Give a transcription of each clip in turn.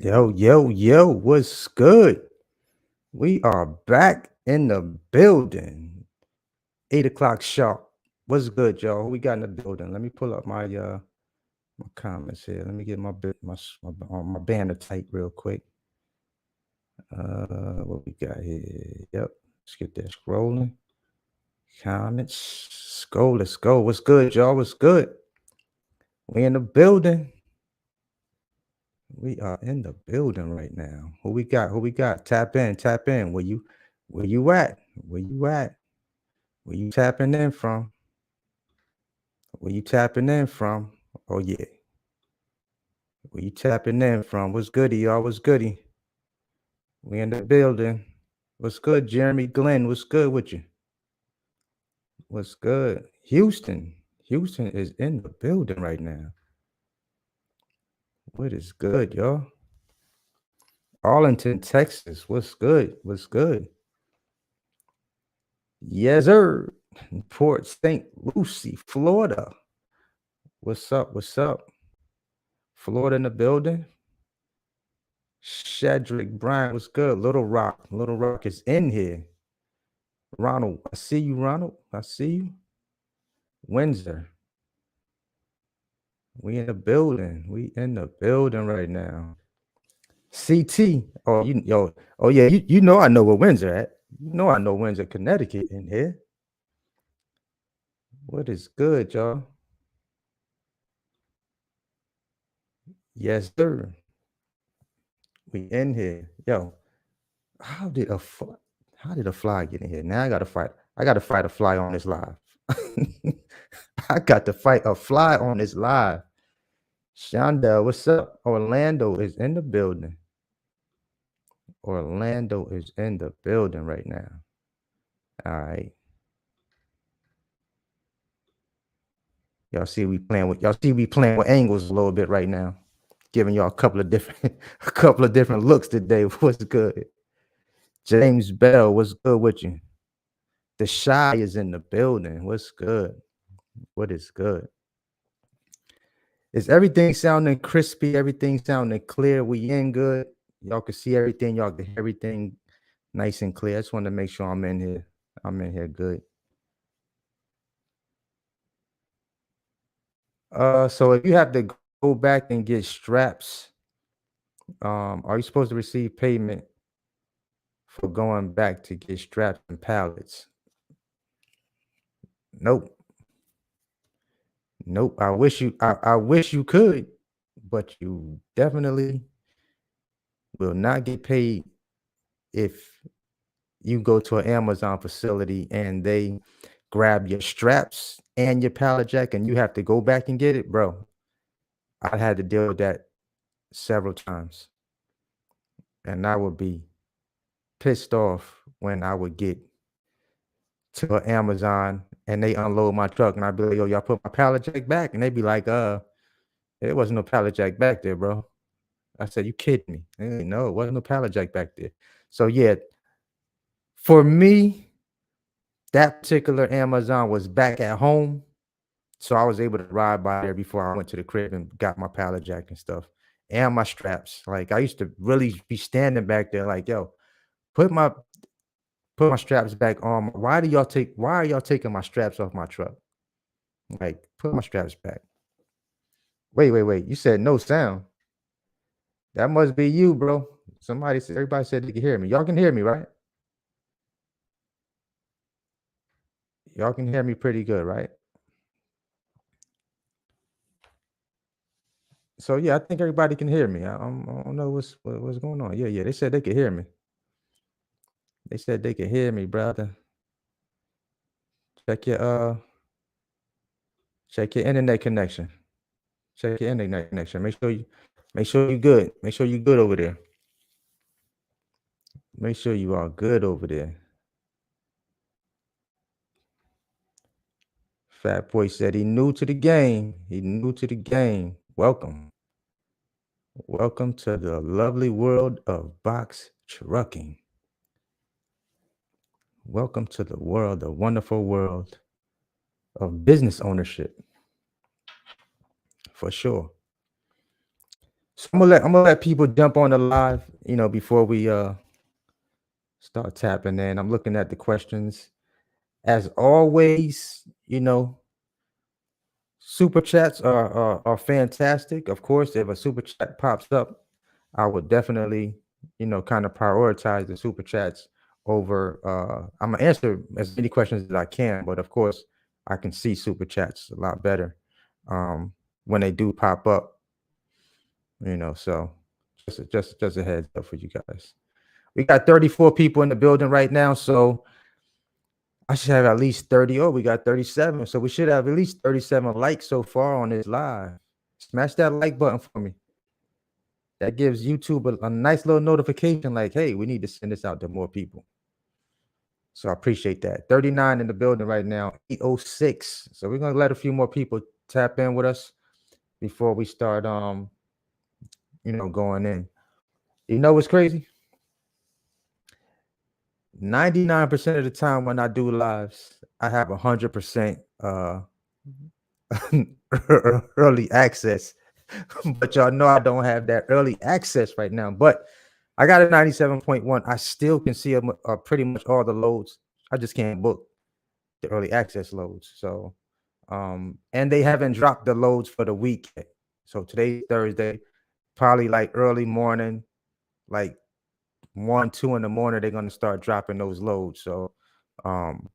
Yo, what's good? We are back in the building. 8 o'clock sharp. What's good, y'all? Who we got in the building? Let me pull up my comments here. Let me get my banner tight real quick. What we got here? Yep. Let's get that scrolling. Comments. Let's go. What's good, y'all? What's good? We in the building. We are in the building right now. Who we got? Who we got? Tap in. Where you at? Where you at? Where you tapping in from? Where you tapping in from? Oh yeah. Where you tapping in from? What's goody, y'all? What's goody? We in the building. What's good, Jeremy Glenn? What's good with you? What's good? Houston. Houston is in the building right now. What is good, y'all? Arlington, Texas. What's good? What's good? Yes, sir. Port St. Lucie, Florida. What's up? What's up? Florida in the building. Shedrick Bryant, what's good? Little Rock. Little Rock is in here. Ronald, I see you, Ronald. I see you. Windsor. We in the building. We in the building right now. CT. Oh yeah, you know I know where Windsor at. You know I know Windsor, Connecticut in here. What is good, y'all? Yes, sir. We in here. Yo, how did a fly get in here? Now I gotta fight. I gotta fight a fly on this live. I got to fight a fly on this live. Shonda, what's up? Orlando is in the building. Orlando is in the building right now. All right. Y'all see we playing with angles a little bit right now. Giving y'all a couple of different looks today. What's good? James Bell, what's good with you? The Shy is in the building. What's good? What is good? Is everything sounding crispy? Everything sounding clear? We in good? Y'all can see everything. Y'all can hear everything nice and clear. I just want to make sure I'm in here. I'm in here good. So if you have to go back and get straps, are you supposed to receive payment for going back to get straps and pallets? Nope. Nope. I wish you could, but you definitely will not get paid if you go to an Amazon facility and they grab your straps and your pallet jack and you have to go back and get it, bro. I had to deal with that several times. And I would be pissed off when I would get to an Amazon and they unload my truck and I'd be like, yo, y'all put my pallet jack back? And they'd be like, there wasn't no pallet jack back there, bro. I said, you kidding me? They like, no, it wasn't no pallet jack back there. So yeah, for me, that particular Amazon was back at home. So I was able to ride by there before I went to the crib and got my pallet jack and stuff and my straps. Like I used to really be standing back there like, yo, put my straps back on. Why are y'all taking my straps off my truck? Like, put my straps back. Wait. You said no sound. That must be you, bro. Everybody said they could hear me. Y'all can hear me, right? Y'all can hear me pretty good, right? So yeah, I think everybody can hear me. I don't know what's going on. Yeah, they said they could hear me. They said they could hear me, brother. Check your internet connection. Check your internet connection. Make sure you good. Make sure you good over there. Make sure you are good over there. Fat Boy said he new to the game. Welcome. Welcome to the lovely world of box trucking. Welcome to the wonderful world of business ownership. For sure. So I'm gonna let people jump on the live, before we start tapping in. I'm looking at the questions. As always, super chats are fantastic. Of course, if a super chat pops up, I would definitely, kind of prioritize the super chats over. I'm gonna answer as many questions as I can, but of course, I can see super chats a lot better um, when they do pop up. So just a heads up for you guys. We got 34 people in the building right now, so I should have at least 30. Oh, we got 37. So we should have at least 37 likes so far on this live. Smash that like button for me. That gives YouTube a nice little notification like, hey, we need to send this out to more people. So I appreciate that. 39 in the building right now, 806. So we're gonna let a few more people tap in with us before we start going in. You know what's crazy? 99% of the time when I do lives, I have 100% early access. But y'all know I don't have that early access right now. But I got a 97.1. I still can see pretty much all the loads. I just can't book the early access loads. So, and they haven't dropped the loads for the week yet. So today's Thursday, probably like early morning, like 1, 2 in the morning, they're gonna start dropping those loads. So, um,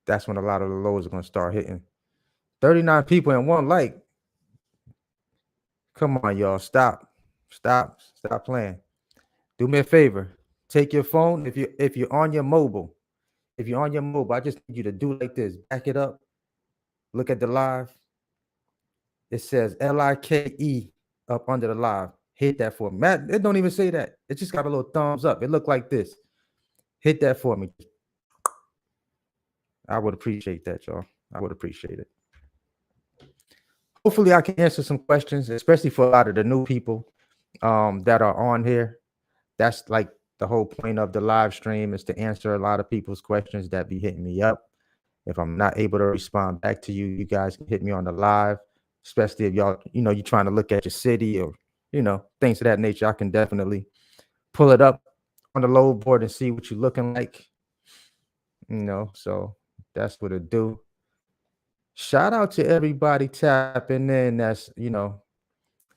that's when a lot of the loads are gonna start hitting. 39 people in one like. Come on, y'all. Stop playing. Do me a favor. Take your phone. If you're on your mobile, I just need you to do like this. Back it up. Look at the live. It says LIKE up under the live. Hit that for me. Matt, it don't even say that. It just got a little thumbs up. It looked like this. Hit that for me. I would appreciate that, y'all. I would appreciate it. Hopefully I can answer some questions, especially for a lot of the new people that are on here. That's like the whole point of the live stream, is to answer a lot of people's questions that be hitting me up. If I'm not able to respond back to you, you guys can hit me on the live, especially if y'all, you're trying to look at your city or, things of that nature. I can definitely pull it up on the load board and see what you're looking like. So that's what it do. Shout out to everybody tapping in. That's,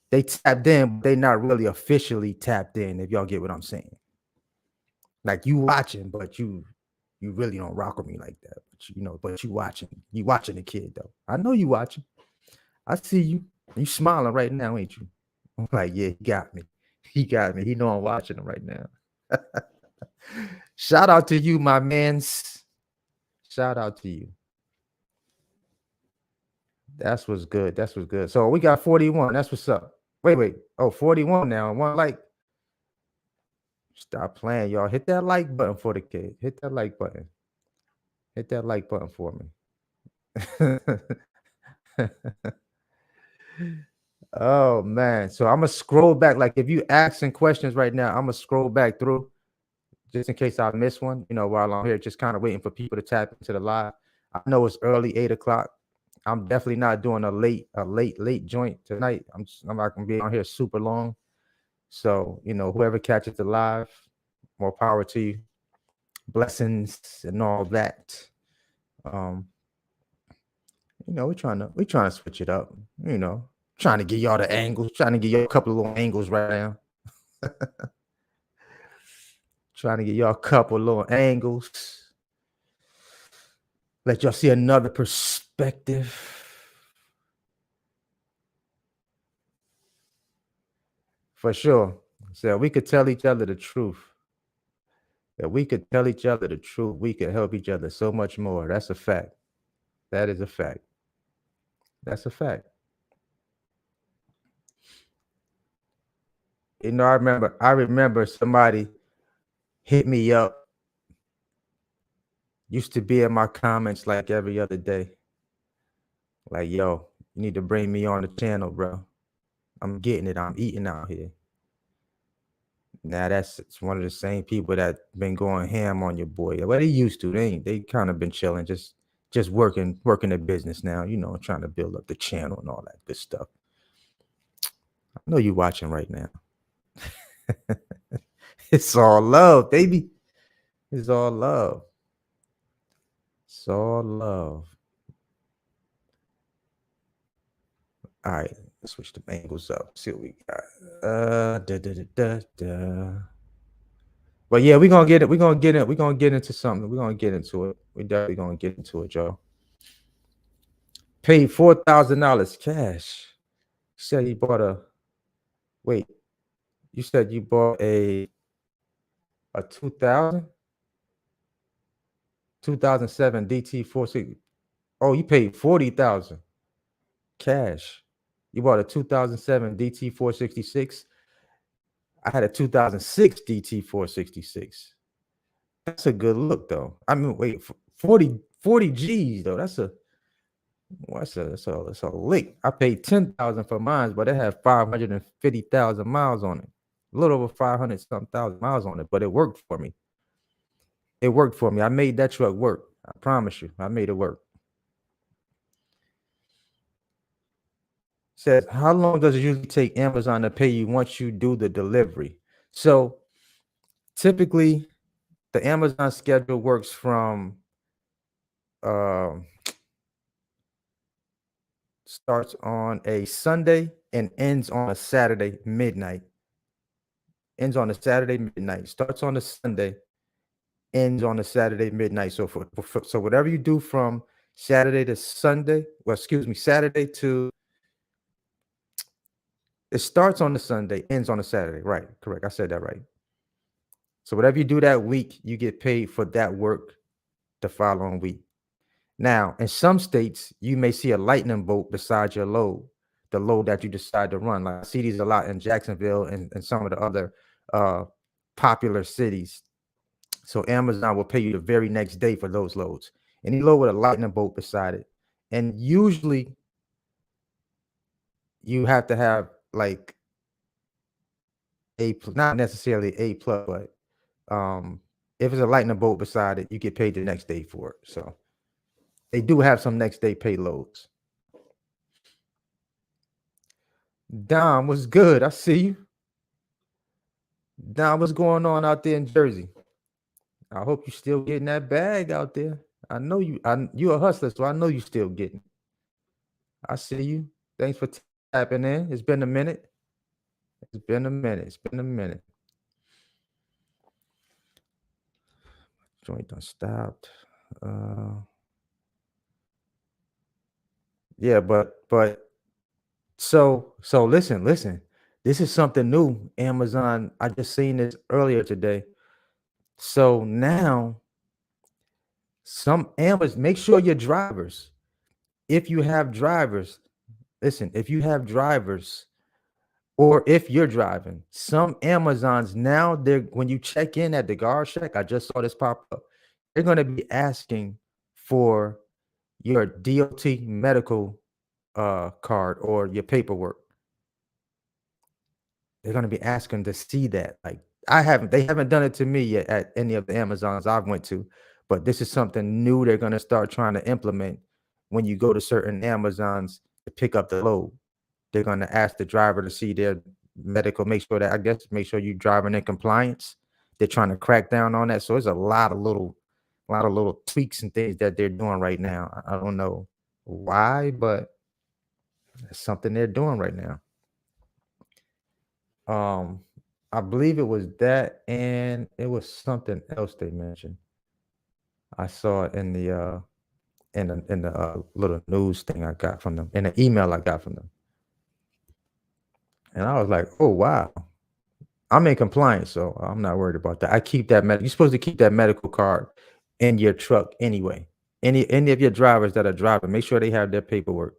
they tapped in, but they not really officially tapped in, if y'all get what I'm saying. Like, you watching, but you really don't rock with me like that. But you watching the kid though. I know you watching. I see you. You smiling right now, ain't you? I'm like, yeah, he got me. He got me. He know I'm watching him right now. Shout out to you, my mans. Shout out to you. That's what's good. That's what's good. So we got 41. That's what's up. Wait. Oh, 41 now. One like. Stop playing, y'all. Hit that like button for the kid. Hit that like button. Hit that like button for me. Oh man. So I'm gonna scroll back. Like, if you asking questions right now, I'm gonna scroll back through just in case I miss one, while I'm here, just kind of waiting for people to tap into the live. I know it's early 8 o'clock. I'm definitely not doing a late joint tonight. I'm not gonna be on here super long. So, whoever catches the live, more power to you. Blessings and all that. Um, we're trying to switch it up, trying to get y'all the angles, trying to get y'all a couple of little angles right now. Trying to get y'all a couple of little angles. Let y'all see another perspective. For sure. So we could tell each other the truth. If we could tell each other the truth, we could help each other so much more. That's a fact. That is a fact. That's a fact. I remember somebody hit me up. Used to be in my comments like every other day. Like, yo, you need to bring me on the channel, bro. I'm getting it. I'm eating out here. Now it's one of the same people that been going ham on your boy. Well, they used to. They kind of been chilling, just working their business now, trying to build up the channel and all that good stuff. I know you watching right now. It's all love, baby. It's all love. It's all love. All right, let's switch the angles up. See what we got. Da, da, da, da, da. But yeah, we're gonna get it. We're gonna get it. We're gonna get into something. We're gonna get into it. We definitely gonna get into it, y'all. Paid $4,000 cash. Said he bought a wait. You said you bought a 2007 DT 460. Oh, you paid 40,000 cash. You bought a 2007 DT 466. I had a 2006 DT 466. That's a good look though. I mean, wait, 40 G's though. That's a lick. I paid 10,000 for mine, but it had 550,000 miles on it. A little over 500 something thousand miles on it, but it worked for me. It worked for me. I made that truck work. I promise you. I made it work. Says, how long does it usually take Amazon to pay you once you do the delivery? So typically the Amazon schedule works from um starts on a Sunday and ends on a Saturday midnight. Ends on a Saturday midnight. Starts on a Sunday, ends on a Saturday midnight. So so whatever you do from Saturday to Sunday, well, excuse me, Saturday to it starts on the Sunday, ends on a Saturday. Right, correct. I said that right. So whatever you do that week, you get paid for that work the following week. Now, in some states, you may see a lightning bolt beside your load, the load that you decide to run. Like I see these a lot in Jacksonville and some of the other uh, popular cities. So Amazon will pay you the very next day for those loads. Any load with a lightning bolt beside it. And usually you have to have like not necessarily A plus, but if it's a lightning bolt beside it, you get paid the next day for it. So they do have some next day payloads. Dom, what's good? I see you. Dom, what's going on out there in Jersey? I hope you still getting that bag out there. I know you. You a hustler, so I know you still getting. I see you. Thanks for tapping in. It's been a minute. It's been a minute. It's been a minute. Joint done stopped. Yeah, but so listen. This is something new. Amazon. I just seen this earlier today. So now some Amazon, make sure your drivers, if you have drivers, listen, if you have drivers or if you're driving, some Amazons now, they're when you check in at the guard shack, I just saw this pop up, they're going to be asking for your DOT medical card or your paperwork. They're going to be asking to see that. Like they haven't done it to me yet at any of the Amazons I've went to, but this is something new they're going to start trying to implement when you go to certain Amazons to pick up the load. They're going to ask the driver to see their medical, make sure you're driving in compliance. They're trying to crack down on that. So there's a lot of little tweaks and things that they're doing right now. I don't know why, but it's something they're doing right now. I believe it was that, and it was something else they mentioned. I saw it in the little news thing I got from them, in an email I got from them, and I was like, "Oh wow!" I'm in compliance, so I'm not worried about that. I keep that you're supposed to keep that medical card in your truck anyway. Any of your drivers that are driving, make sure they have their paperwork.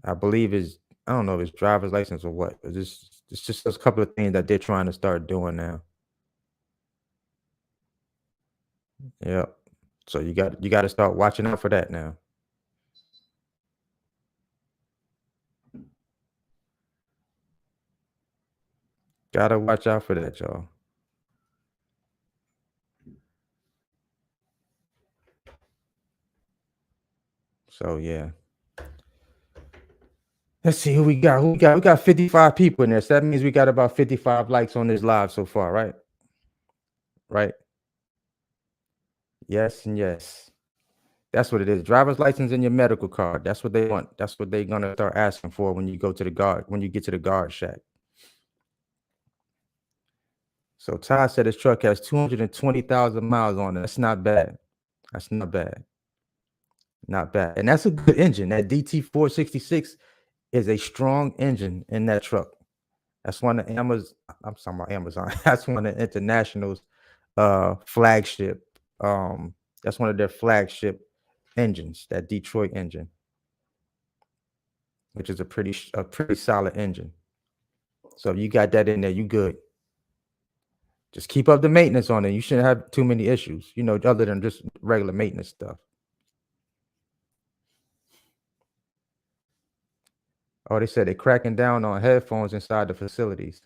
I believe I don't know if it's driver's license or what, but it's just a couple of things that they're trying to start doing now. Yeah. So you got to start watching out for that now. Gotta watch out for that, y'all. So yeah. Let's see who we got. Who we got? We got 55 people in there. So that means we got about 55 likes on this live so far, right? Right. Yes and yes. That's what it is. Driver's license and your medical card. That's what they want. That's what they're gonna start asking for when you go to the guard, when you get to the guard shack. So Ty said his truck has 220,000 miles on it. That's not bad. That's not bad. Not bad. And that's a good engine. That DT 466 is a strong engine in that truck. That's one of Amazon. I'm talking about Amazon. That's one of International's flagship. That's one of their flagship engines, that Detroit engine, which is a pretty solid engine. So if you got that in there, you good. Just keep up the maintenance on it. You shouldn't have too many issues, other than just regular maintenance stuff. Oh, they said they're cracking down on headphones inside the facilities.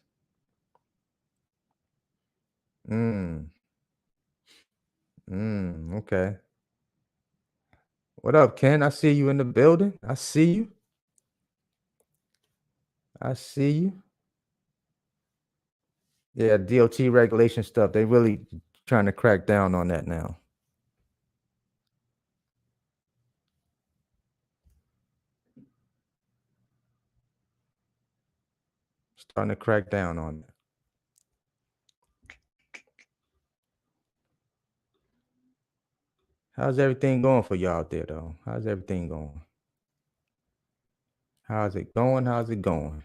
Mm, okay. What up, Ken? I see you in the building. I see you. I see you. Yeah, DOT regulation stuff. They really trying to crack down on that now. Starting to crack down on it. How's everything going for you out there, though? How's everything going? How's it going? How's it going?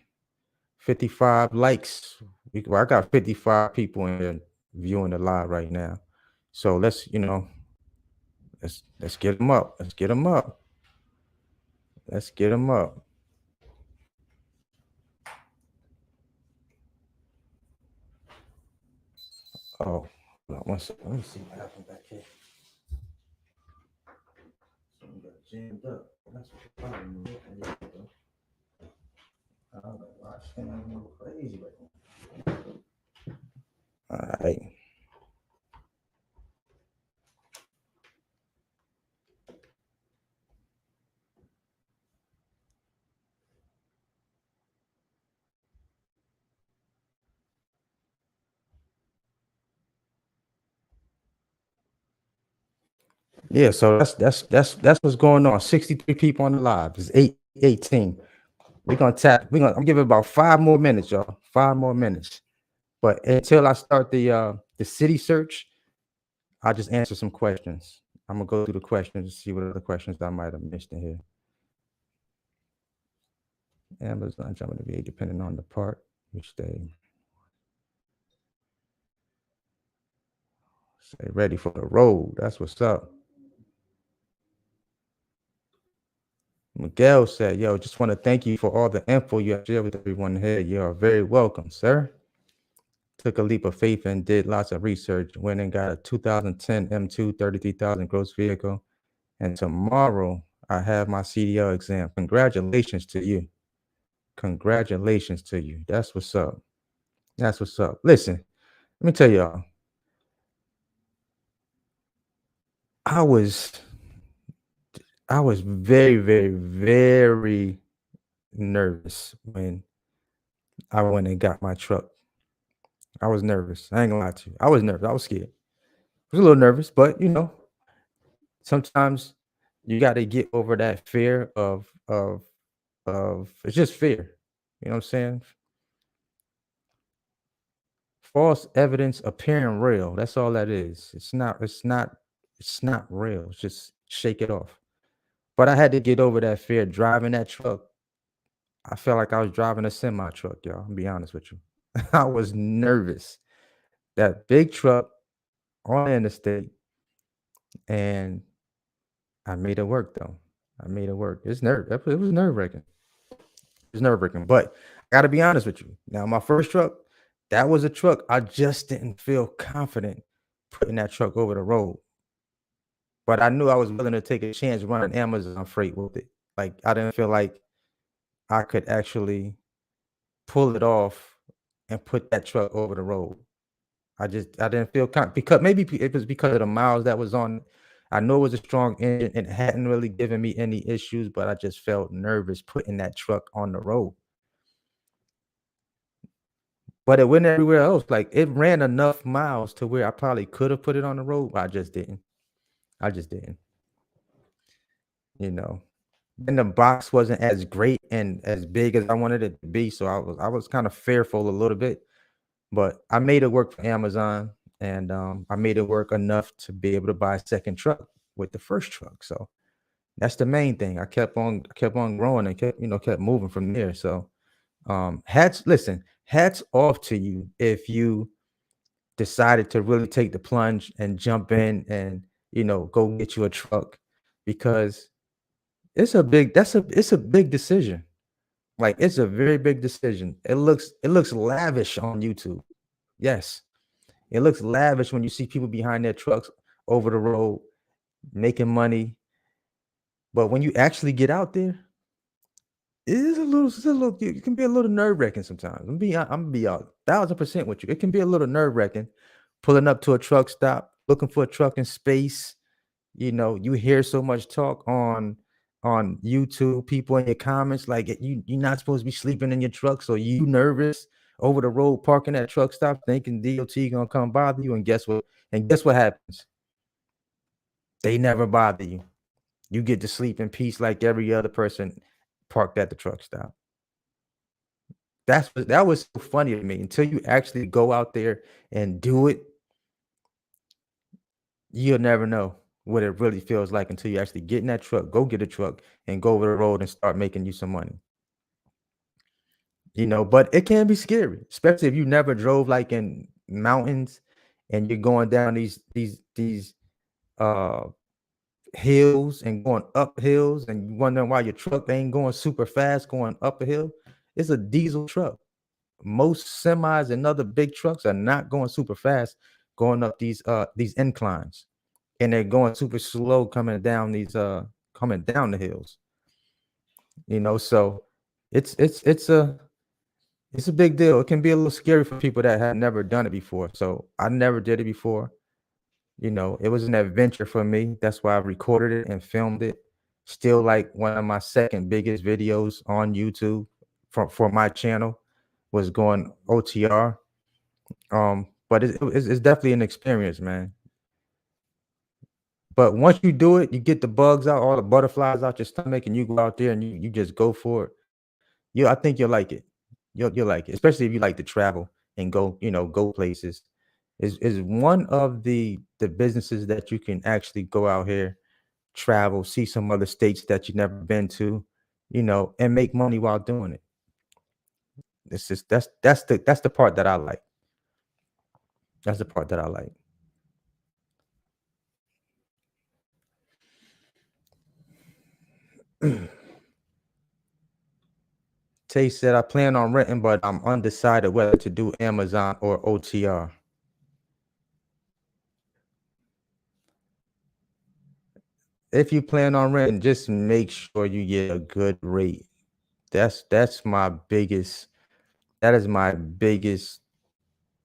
55 likes. Well, I got 55 people in here viewing the live right now. So let's get them up. Let's get them up. Let's get them up. Oh, hold on one second. Let me see what happened back here. Something got jammed up. That's what the problem is. There you go. I don't know why it's going a little crazy right now. All right. Yeah, so that's what's going on. 63 people on the live. It's 8:18. I'm giving about 5 more minutes, y'all. 5 more minutes. But until I start the city search, I'll just answer some questions. I'm gonna go through the questions and see what other questions I might have missed in here. Amazon jumping to be depending on the part which they say ready for the road. That's what's up. Miguel said, yo, just want to thank you for all the info you have shared with everyone here. You are very welcome, sir. Took a leap of faith and did lots of research. Went and got a 2010 M2 33,000 gross vehicle. And tomorrow I have my CDL exam. Congratulations to you. Congratulations to you. That's what's up. That's what's up. Listen, let me tell y'all. I was very, very, very nervous when I went and got my truck. I was nervous. I ain't gonna lie to you. I was nervous. I was scared. I was a little nervous, but sometimes you got to get over that fear of it's just fear. You know what I'm saying? False evidence appearing real. That's all that is. It's not real. It's just shake it off. But I had to get over that fear driving that truck. I felt like I was driving a semi truck, y'all. I'll be honest with you. I was nervous. That big truck on the interstate, and I made it work though. I made it work. It was nerve wracking. It's nerve wracking. But I gotta be honest with you. Now, my first truck, that was a truck I just didn't feel confident putting that truck over the road. But I knew I was willing to take a chance running Amazon freight with it. Like I didn't feel like I could actually pull it off and put that truck over the road. I didn't feel because maybe it was because of the miles that was on. I know it was a strong engine and it hadn't really given me any issues, but I just felt nervous putting that truck on the road. But it went everywhere else. Like it ran enough miles to where I probably could have put it on the road, but I just didn't. I just didn't, you know. And the box wasn't as great and as big as I wanted it to be. So I was kind of fearful a little bit, but I made it work for Amazon and I made it work enough to be able to buy a second truck with the first truck. So that's the main thing. I kept on growing and kept moving from there. So hats off to you if you decided to really take the plunge and jump in and go get you a truck because it's a big decision. Like it's a very big decision. It looks lavish on YouTube. Yes. It looks lavish when you see people behind their trucks over the road making money. But when you actually get out there, it can be a little nerve wracking sometimes. I'm gonna be out 1000% with you. It can be a little nerve wracking pulling up to a truck stop, looking for a truck in space. You hear so much talk on YouTube, people in your comments like you're not supposed to be sleeping in your truck, so you nervous over the road parking at truck stop thinking DOT gonna come bother you, and guess what happens? They never bother you. You get to sleep in peace like every other person parked at the truck stop. That was so funny to me until you actually go out there and do it. You'll never know what it really feels like until you actually get in that truck, go get a truck, and go over the road and start making you some money. But it can be scary, especially if you never drove like in mountains and you're going down these uh hills and going up hills and you wondering why your truck ain't going super fast going up a hill. It's a diesel truck. Most semis and other big trucks are not going super fast going up these inclines, and they're going super slow coming down the hills. So it's a big deal. It can be a little scary for people that have never done it before. So I never did it before. It was an adventure for me. That's why I recorded it and filmed it. Still like one of my second biggest videos on YouTube for my channel was going OTR. But it's definitely an experience, man. But once you do it, you get the bugs out, all the butterflies out your stomach, and you go out there and you just go for it. I think you'll like it. You'll like it, especially if you like to travel and go places. Is one of the businesses that you can actually go out here, travel, see some other states that you've never been to, and make money while doing it. It's just that's the part that I like. That's the part that I like. Tay said, I plan on renting, but I'm undecided whether to do Amazon or OTR. If you plan on renting, just make sure you get a good rate. That's my biggest that is my biggest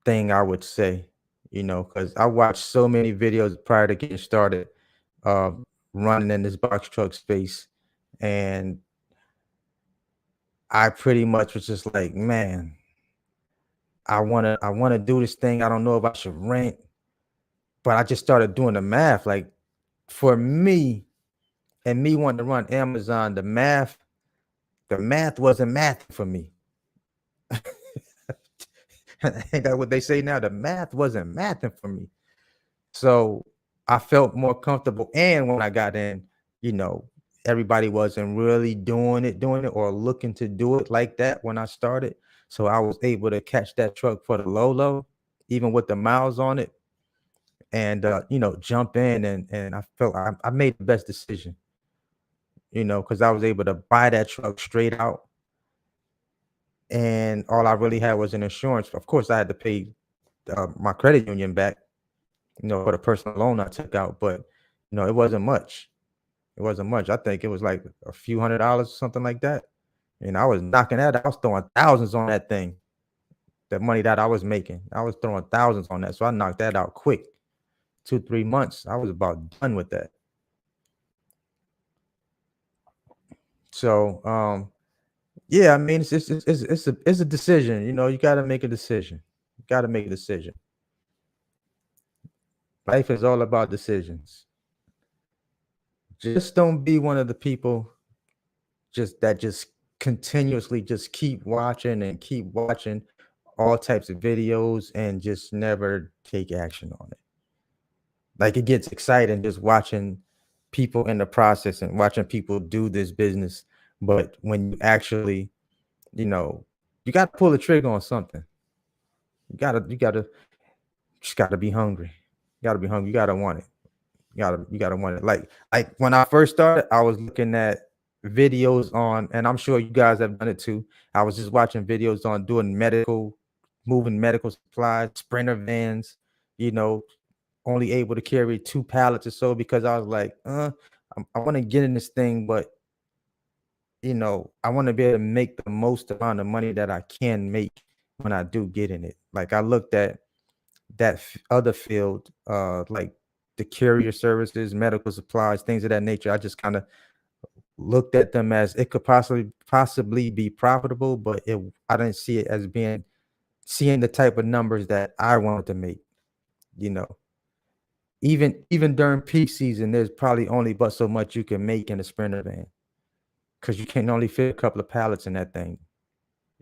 thing I would say, because I watched so many videos prior to getting started, uh, running in this box truck space, and I pretty much was just like, man, I wanna do this thing. I don't know if I should rent, but I just started doing the math. Like for me and me wanting to run Amazon, the math wasn't math for me. Ain't that what they say now? The math wasn't mathing for me. So I felt more comfortable. And when I got in, you know, everybody wasn't really doing it or looking to do it like that when I started. So I was able to catch that truck for the low, even with the miles on it, and jump in and I felt I made the best decision, because I was able to buy that truck straight out, and all I really had was an insurance. Of course, I had to pay my credit union back, for the personal loan I took out, but it wasn't much. It wasn't much. I think it was like a few $100s, something like that. And I was knocking that. I was throwing thousands on that thing. The money that I was making, I was throwing thousands on that. So I knocked that out quick. 2, 3 months, I was about done with that. So yeah, I mean, it's a decision. You know, you got to make a decision. You got to make a decision. Life is all about decisions. Just don't be one of the people just continuously just keep watching and keep watching all types of videos and just never take action on it. Like it gets exciting just watching people in the process and watching people do this business. But when you actually, you know, you got to pull the trigger on something. You gotta just gotta be hungry. You gotta be hungry. You gotta want it. You gotta want it. Like when I first started, I was looking at videos on, and I'm sure you guys have done it too. I was just watching videos on doing moving medical supplies, sprinter vans, you know, only able to carry 2 pallets or so because I was like, I want to get in this thing, but I want to be able to make the most amount of money that I can make when I do get in it. Like I looked at that other field, like the courier services, medical supplies, things of that nature. I just kind of looked at them as it could possibly be profitable, but I didn't see it as being seeing the type of numbers that I wanted to make. You know, even during peak season, there's probably only but so much you can make in a sprinter van because you can only fit a couple of pallets in that thing.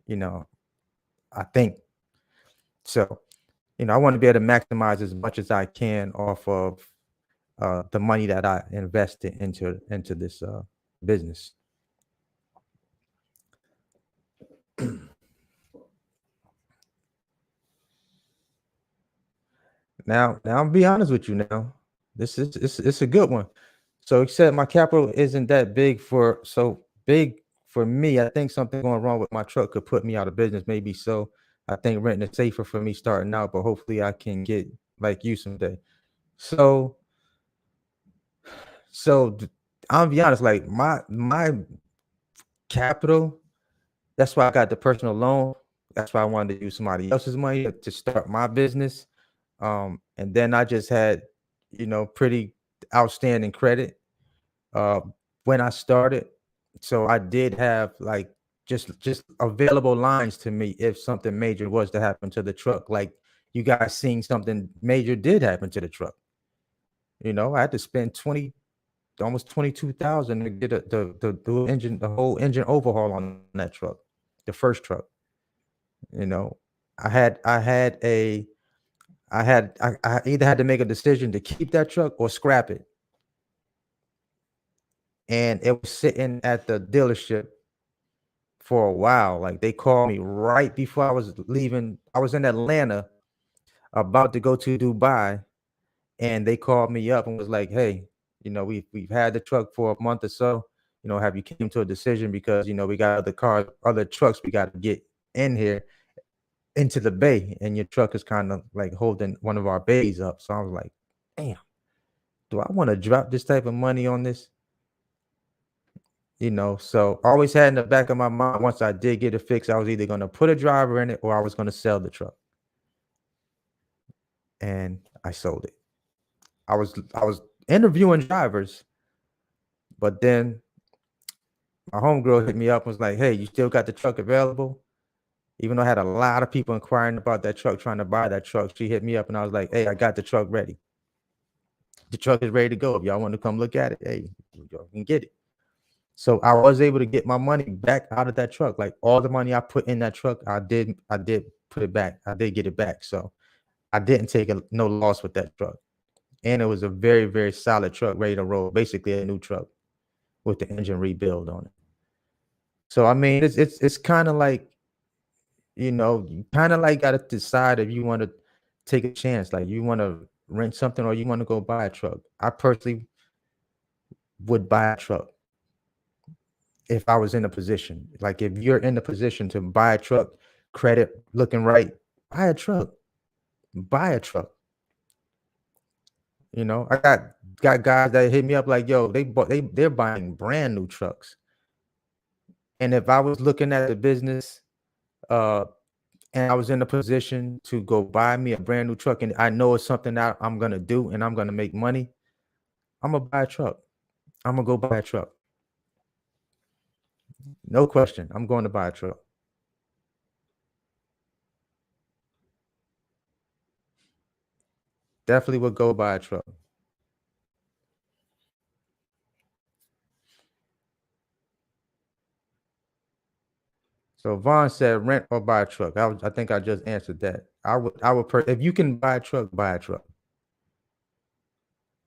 You know, I think so. I want to be able to maximize as much as I can off of the money that I invested into this business. Now I'll be honest with you. Now this is it's a good one. So except my capital isn't that big for me. I think something going wrong with my truck could put me out of business. Maybe so. I think renting is safer for me starting out, but hopefully I can get like you someday. So I'll be honest. Like my capital. That's why I got the personal loan. That's why I wanted to use somebody else's money to start my business. And then I just had, pretty outstanding credit uh, when I started. So I did have like just available lines to me if something major was to happen to the truck. Like you guys seeing something major did happen to the truck. I had to spend almost 22,000 to get the whole engine overhaul on that truck, the first truck. You know, I either had to make a decision to keep that truck or scrap it. And it was sitting at the dealership for a while. Like they called me right before I was leaving. I was in Atlanta about to go to Dubai, and they called me up and was like, "Hey, we've had the truck for a month or so. Have you came to a decision because we got other trucks we got to get in here into the bay, and your truck is kind of like holding one of our bays up." So I was like, "Damn, do I want to drop this type of money on this?" So always had in the back of my mind, once I did get it fixed, I was either going to put a driver in it or I was going to sell the truck. And I sold it. I was interviewing drivers, but then my homegirl hit me up and was like, "Hey, you still got the truck available?" Even though I had a lot of people inquiring about that truck, trying to buy that truck, she hit me up and I was like, "Hey, I got the truck ready. The truck is ready to go. If y'all want to come look at it, hey, y'all can get it." So I was able to get my money back out of that truck. Like all the money I put in that truck, I did put it back. I did get it back. So I didn't take no loss with that truck. And it was a very, very solid truck, ready to roll. Basically a new truck with the engine rebuild on it. So I mean, it's kind of like, you kind of like got to decide if you want to take a chance, like you want to rent something or you want to go buy a truck. I personally would buy a truck if I was in a position. Like if you're in the position to buy a truck, credit looking right, buy a truck. Buy a truck. I got guys that hit me up like, "Yo, they're buying brand new trucks." And if I was looking at the business, uh, and I was in a position to go buy me a brand new truck, and I know it's something that I'm gonna do and I'm gonna make money, I'm gonna buy a truck. I'm gonna go buy a truck. No question. I'm going to buy a truck. Definitely would go buy a truck. So Vaughn said rent or buy a truck. I think I just answered that. If you can buy a truck, buy a truck.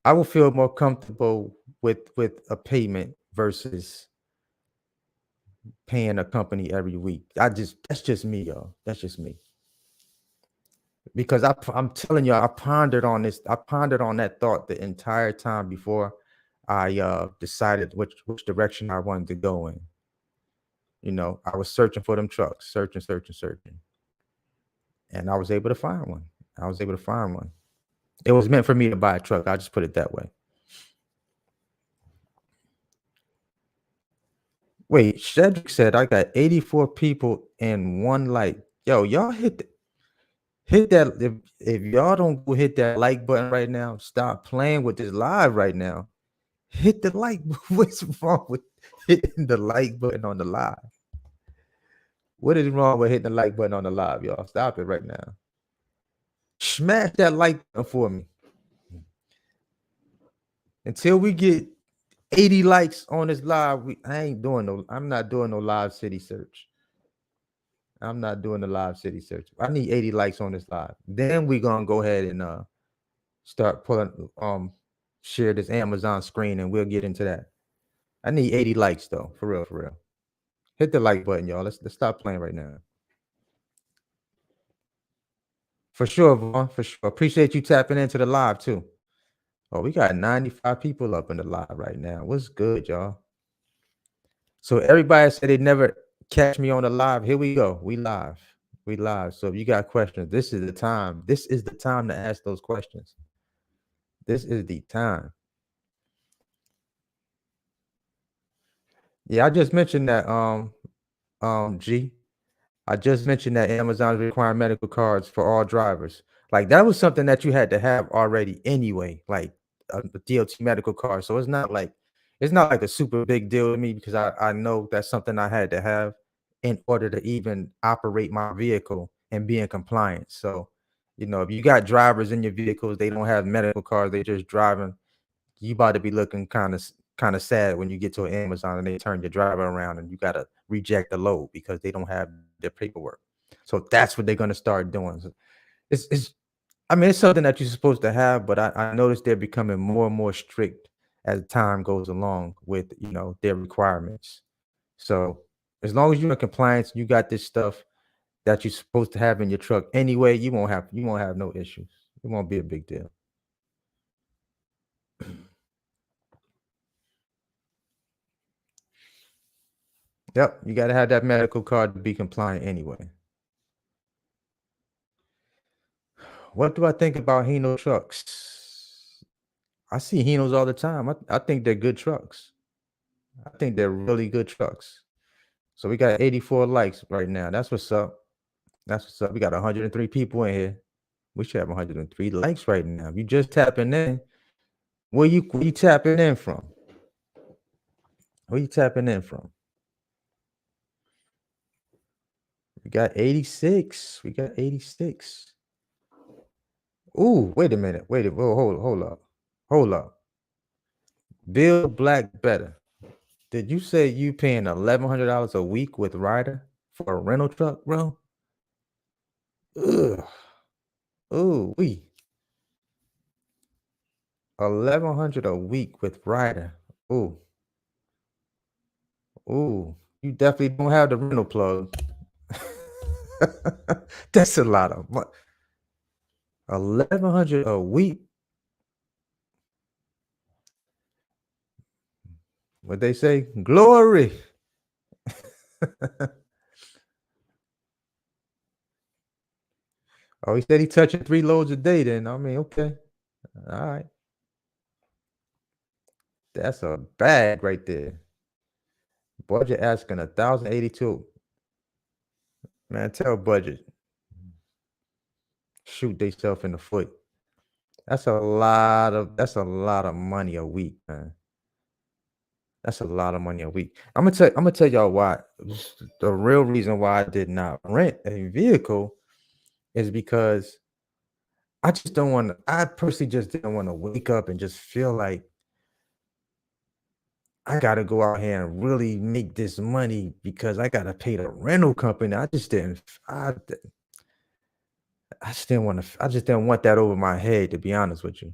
I will feel more comfortable with a payment versus paying a company every week. That's just me, y'all. That's just me. Because I'm telling you, I pondered on this. I pondered on that thought the entire time before I decided which direction I wanted to go in. I was searching for them trucks, searching, and I was able to find one. I was able to find one. It was meant for me to buy a truck. I just put it that way. Wait, Shedrick said I got 84 people and one like. Yo, y'all hit that. If y'all don't go hit that like button right now, stop playing with this live right now. Hit the like. What's wrong with hitting the like button on the live? What is wrong with hitting the like button on the live, y'all? Stop it right now. Smash that like button for me. Until we get 80 likes on this live, I'm not doing no live city search. I'm not doing the live city search. I need 80 likes on this live. Then we're gonna go ahead and start pulling share this Amazon screen and we'll get into that. I need 80 likes though, for real, for real. Hit the like button, y'all. Let's stop playing right now. For sure, Vaughn, for sure. Appreciate you tapping into the live too. Oh, we got 95 people up in the live right now. What's good, y'all? So everybody said they never catch me on the live. Here we go. We live. We live. So if you got questions, this is the time. This is the time to ask those questions. This is the time. Yeah, I just mentioned that G. I just mentioned that Amazon's requiring medical cards for all drivers. Like that was something that you had to have already anyway, like a DOT medical card. So it's not like a super big deal to me because I know that's something I had to have in order to even operate my vehicle and be in compliance. So, if you got drivers in your vehicles, they don't have medical cards, they just driving, you about to be looking kind of sad when you get to an Amazon and they turn your driver around and you got to reject the load because they don't have their paperwork. So that's what they're going to start doing. So it's I mean, it's something that you're supposed to have, but I noticed they're becoming more and more strict as time goes along with their requirements. So as long as you're in compliance, you got this stuff that you're supposed to have in your truck anyway, you won't have no issues. It won't be a big deal. Yep, you got to have that medical card to be compliant anyway. What do I think about Hino trucks? I see Hinos all the time. I think they're good trucks. I think they're really good trucks. So we got 84 likes right now. That's what's up. That's what's up. We got 103 people in here. We should have 103 likes right now. If you just tapping in, where you tapping in from? Where you tapping in from? We got 86. We got 86. Ooh, wait a minute. Wait a hold up. Hold up. Build Black Better. Did you say you paying $1,100 a week with Ryder for a rental truck, bro? Ugh. Ooh, 1,100 a week with Ryder. Ooh, ooh. You definitely don't have the rental plug. That's a lot of money. 1,100 a week. What they say? Glory. Oh, he said he touching 3 loads a day then. I mean, okay. All right. That's a bag right there. Budget asking 1,082. Man, tell budget. shoot themselves in the foot. That's a lot of money a week, man. That's a lot of money a week. I'm gonna tell y'all why. The real reason why I did not rent a vehicle is because I personally just didn't want to wake up and just feel like I gotta go out here and really make this money because I gotta pay the rental company. I just didn't want that over my head, to be honest with you.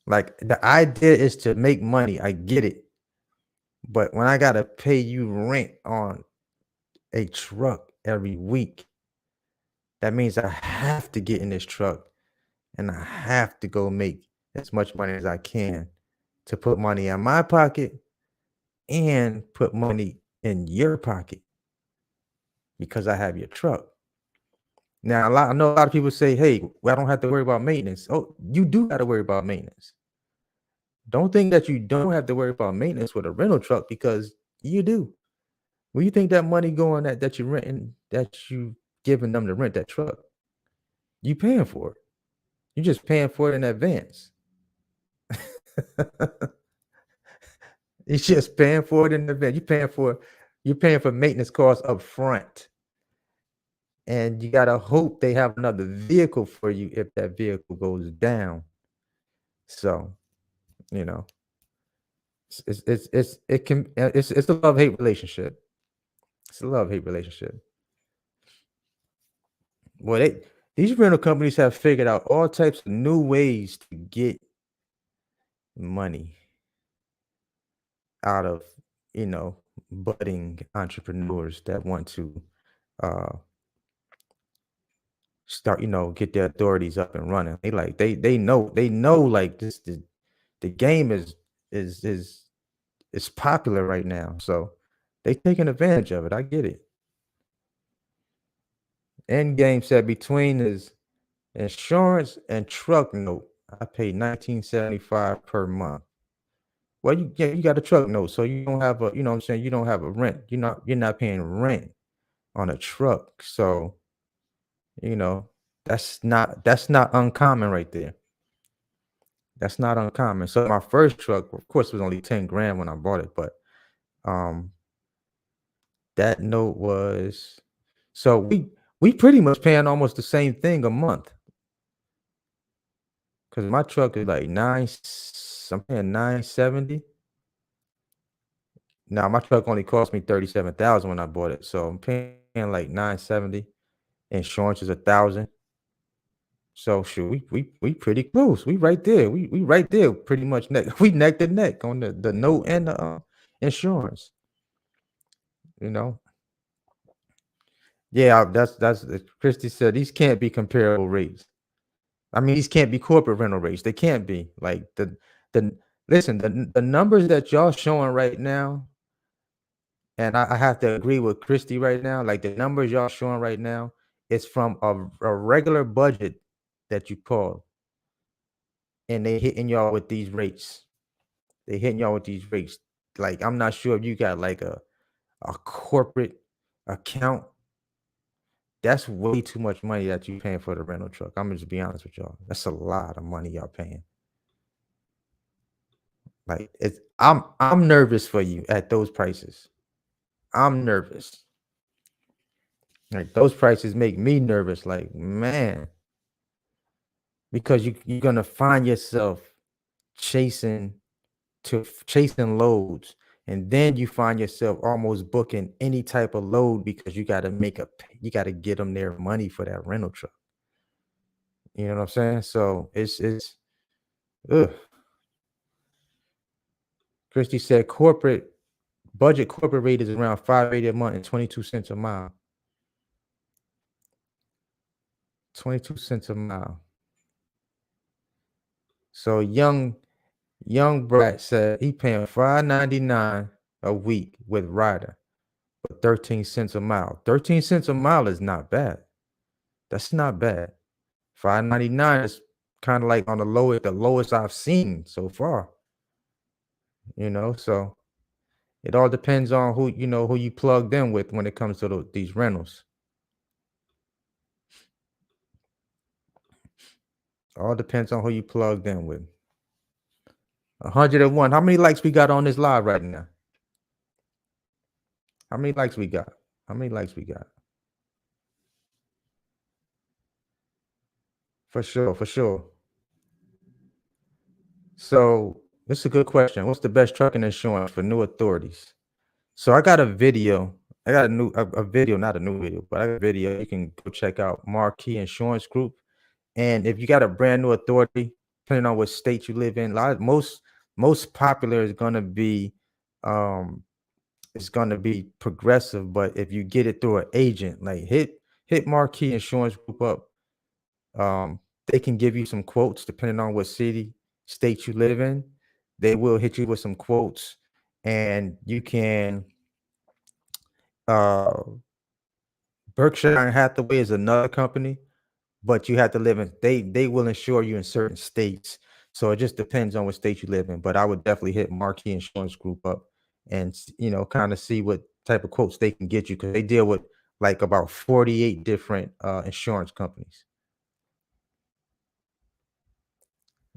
Like the idea is to make money. I get it. But when I gotta pay you rent on a truck every week, that means I have to get in this truck and I have to go make as much money as I can to put money in my pocket and put money in your pocket because I have your truck. Now, I know a lot of people say, "Hey, well, I don't have to worry about maintenance." Oh, you do got to worry about maintenance. Don't think that you don't have to worry about maintenance with a rental truck because you do. Where you think that money going that you renting that you giving them to rent that truck? You paying for it. You just paying for it in advance. You just paying for it in advance. You're paying for maintenance costs up front. And you gotta hope they have another vehicle for you if that vehicle goes down. So, you know, it's a love-hate relationship. It's a love-hate relationship. Well, these rental companies have figured out all types of new ways to get money out of, you know, budding entrepreneurs that want to uh start, get their authorities up and running. They know like the game is popular right now. So they taking advantage of it. I get it. End game said between his insurance and truck note, I pay 1975 per month. Well, you got a truck note, so you don't have a, what I'm saying, you don't have a rent. You're not paying rent on a truck. So, you know, that's not uncommon right there. That's not uncommon. So my first truck, of course, was only 10 grand when I bought it, but um that note was so we pretty much paying almost the same thing a month because my truck is like I'm paying 970. Now my truck only cost me 37,000 when I bought it, so I'm paying like 970. Insurance is 1,000. So shoot, we pretty close. We right there. We right there pretty much neck. We neck to neck on the note and the insurance. You know, yeah. Christy said these can't be comparable rates. I mean, these can't be corporate rental rates. They can't be like the listen the numbers that y'all showing right now. And I have to agree with Christy right now. Like the numbers y'all showing right now, it's from a regular budget that you call, and they hitting y'all with these rates. They hitting y'all with these rates. Like I'm not sure if you got like a corporate account. That's way too much money that you paying for the rental truck. I'm gonna just be honest with y'all. That's a lot of money y'all paying. Like I'm nervous for you at those prices. I'm nervous. Like those prices make me nervous. Like, man, because you're gonna find yourself chasing chasing loads, and then you find yourself almost booking any type of load because you got to get them their money for that rental truck. You know what I'm saying? So it's ugh. Christy said corporate rate is around 580 a month and 22 cents a mile. 22 cents a mile. So young Brat said he paying $5.99 a week with rider, but 13 cents a mile. 13 cents a mile is not bad. That's not bad. 5.99 is kind of like on the lowest I've seen so far. So it all depends on who you plugged in with when it comes to these rentals. All depends on who you plugged in with. 101. How many likes we got on this live right now? How many likes we got? How many likes we got? For sure, for sure. So this is a good question. What's the best trucking insurance for new authorities? So I got a video. I got a video, not a new video, but I got a video. You can go check out Marquee Insurance Group. And if you got a brand new authority, depending on what state you live in, most popular is gonna be um progressive. But if you get it through an agent, like hit Marquee Insurance Group up. They can give you some quotes depending on what state you live in. They will hit you with some quotes, and you can uh Berkshire and Hathaway is another company, but you have to live in they will insure you in certain states. So it just depends on what state you live in. But I would definitely hit Marquee Insurance Group up and kind of see what type of quotes they can get you because they deal with like about 48 different insurance companies.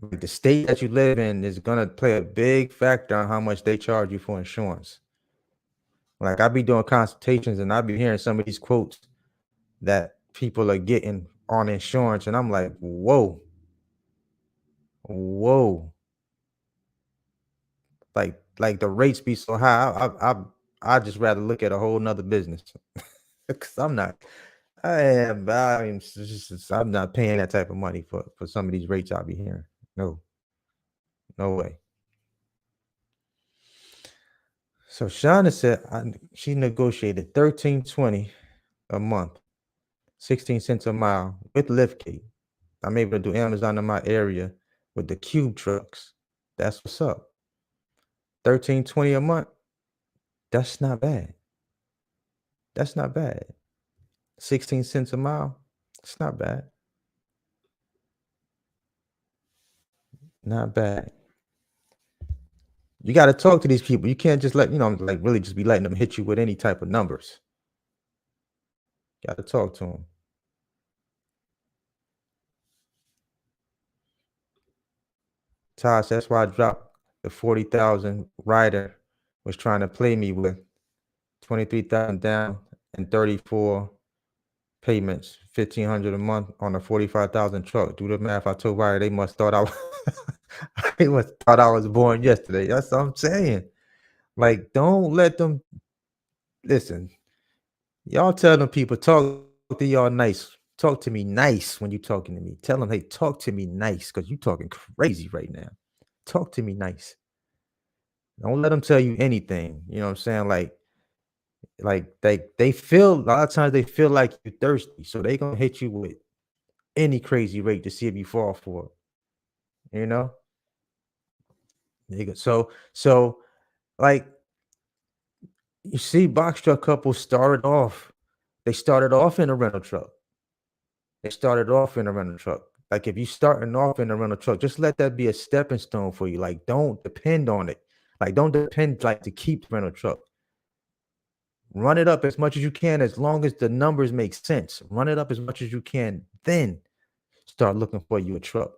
Like the state that you live in is gonna play a big factor on how much they charge you for insurance. Like I be doing consultations and I be hearing some of these quotes that people are getting on insurance, and I'm like, whoa, like the rates be so high. I just rather look at a whole nother business because I'm not paying that type of money for some of these rates I'll be hearing. No, no way. So Shauna said she negotiated 13.20 a month, 16 cents a mile with liftgate. I'm able to do Amazon in my area with the cube trucks. That's what's up. 13.20 a month. That's not bad. That's not bad. 16 cents a mile. It's not bad. Not bad. You got to talk to these people. You can't just like really just be letting them hit you with any type of numbers. Got to talk to them. Tosh, that's why I dropped the 40,000 rider was trying to play me with 23,000 down and 34 payments, 1,500 a month on a 45,000 truck. Do the math. I told Ryder they must thought I was they must thought I was born yesterday. That's what I'm saying. Like, don't let them listen. Y'all tell them people talk to y'all nice. Talk to me nice when you talking to me. Tell them, hey, talk to me nice because you talking crazy right now. Talk to me nice. Don't let them tell you anything. You know what I'm saying? Like they feel a lot of times they feel like you're thirsty, so they gonna hit you with any crazy rate to see if you fall for it. You know? So like you see, box truck couples they started off in a rental truck. They started off in a rental truck. Like if you starting off in a rental truck, just let that be a stepping stone for you. Like don't depend on it. Like don't depend like to keep the rental truck. Run it up as much as you can, as long as the numbers make sense. Run it up as much as you can. Then start looking for you a truck.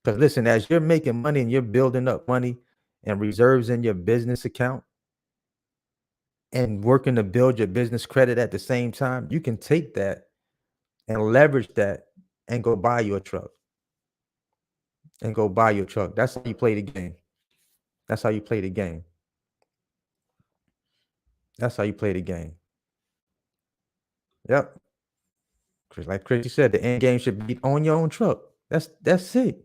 Because listen, as you're making money and you're building up money and reserves in your business account and working to build your business credit at the same time, you can take that and leverage that and go buy you a truck. And go buy your truck. That's how you play the game. That's how you play the game. That's how you play the game. Yep. Like Chrissy said, the end game should be on your own truck. That's it.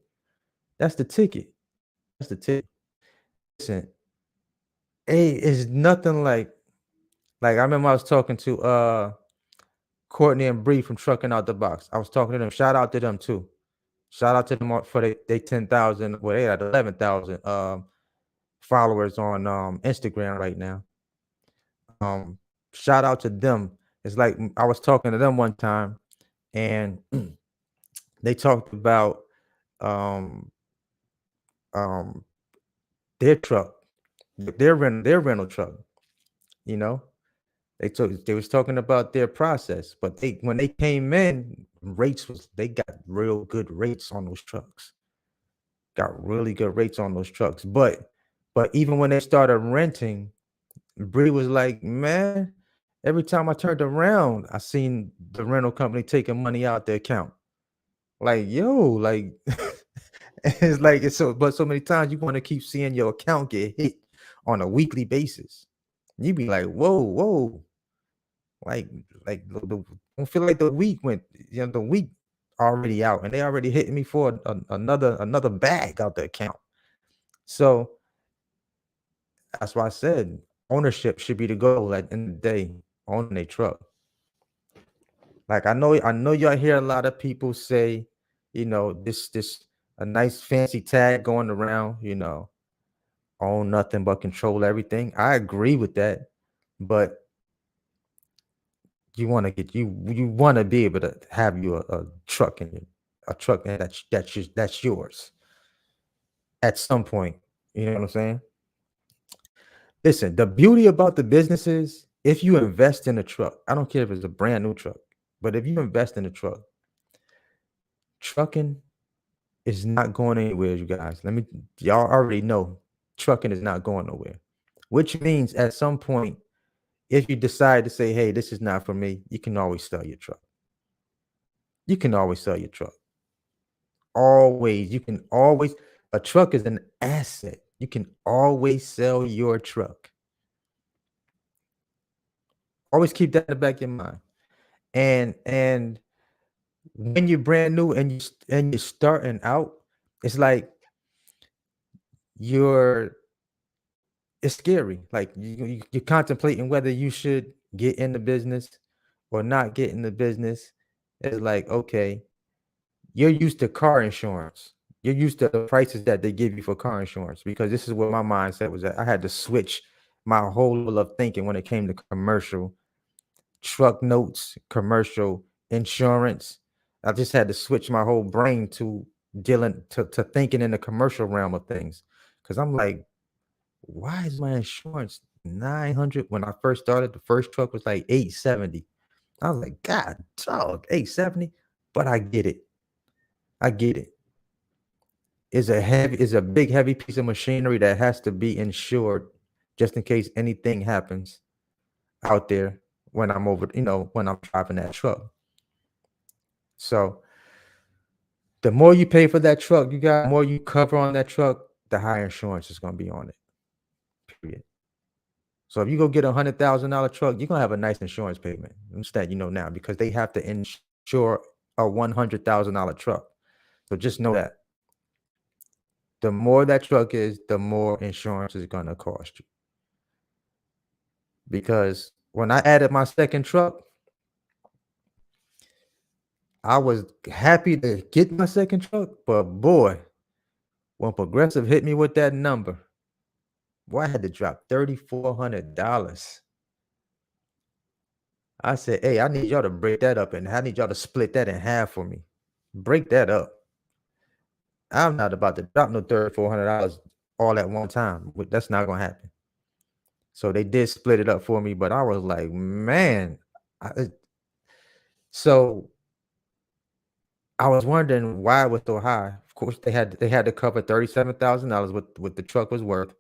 That's the ticket. That's the ticket. Listen, hey, it's nothing like I remember I was talking to Courtney and Bree from Trucking Out the Box. I was talking to them. Shout out to them too. Shout out to them for they 10,000. Well, they had 11,000 followers on Instagram right now. Shout out to them. It's like I was talking to them one time, and they talked about um um their truck, their rental truck, you know, They was talking about their process, but they when they came in, they got real good rates on those trucks. Got really good rates on those trucks. But even when they started renting, Bree was like, man, every time I turned around, I seen the rental company taking money out their account. Like, yo, like it's like it's so many times you want to keep seeing your account get hit on a weekly basis. You be like, whoa, whoa, like don't feel like the week went, the week already out, and they already hitting me for another bag out the account. So that's why I said ownership should be the goal at the end of the day, owning a truck. Like I know y'all hear a lot of people say, this a nice fancy tag going around, own nothing but control everything. I agree with that, but you want to be able to have a truck in it, a truck and that's yours at some point. You know what I'm saying? Listen, the beauty about the business is if you invest in a truck, I don't care if it's a brand new truck, but if you invest in a truck, trucking is not going anywhere, you guys. Y'all already know trucking is not going nowhere, which means at some point, if you decide to say, hey, this is not for me, you can always sell your truck. You can always sell your truck. Always. A truck is an asset. You can always sell your truck. Always keep that in the back of your mind. And when you're brand new and you're starting out, it's like you're it's scary. Like you're contemplating whether you should get in the business or not get in the business. It's like, okay, you're used to car insurance. You're used to the prices that they give you for car insurance, because this is what my mindset was at. I had to switch my whole level of thinking when it came to commercial truck notes, commercial insurance. I just had to switch my whole brain to dealing to thinking in the commercial realm of things. Cause I'm like, why is my insurance 900? When I first started, the first truck was like 870. I was like, God, dog, 870. But I get it. I get it. It's a big, heavy piece of machinery that has to be insured just in case anything happens out there when when I'm driving that truck. So the more you pay for that truck, the more you cover on that truck, the higher insurance is going to be on it. Period. So if you go get $100,000 truck, you're gonna have a nice insurance payment. Instead, now because they have to insure a $100,000 truck. So just know that the more that truck is, the more insurance is gonna cost you. Because when I added my second truck, I was happy to get my second truck, but boy, when Progressive hit me with that number, boy, I had to drop $3,400. I said, hey, I need y'all to break that up, and I need y'all to split that in half for me. Break that up. I'm not about to drop no $3,400 all at one time. That's not gonna happen. So they did split it up for me, but I was like, man. So I was wondering why it was so high. Of course, they had to cover $37,000 what the truck was worth,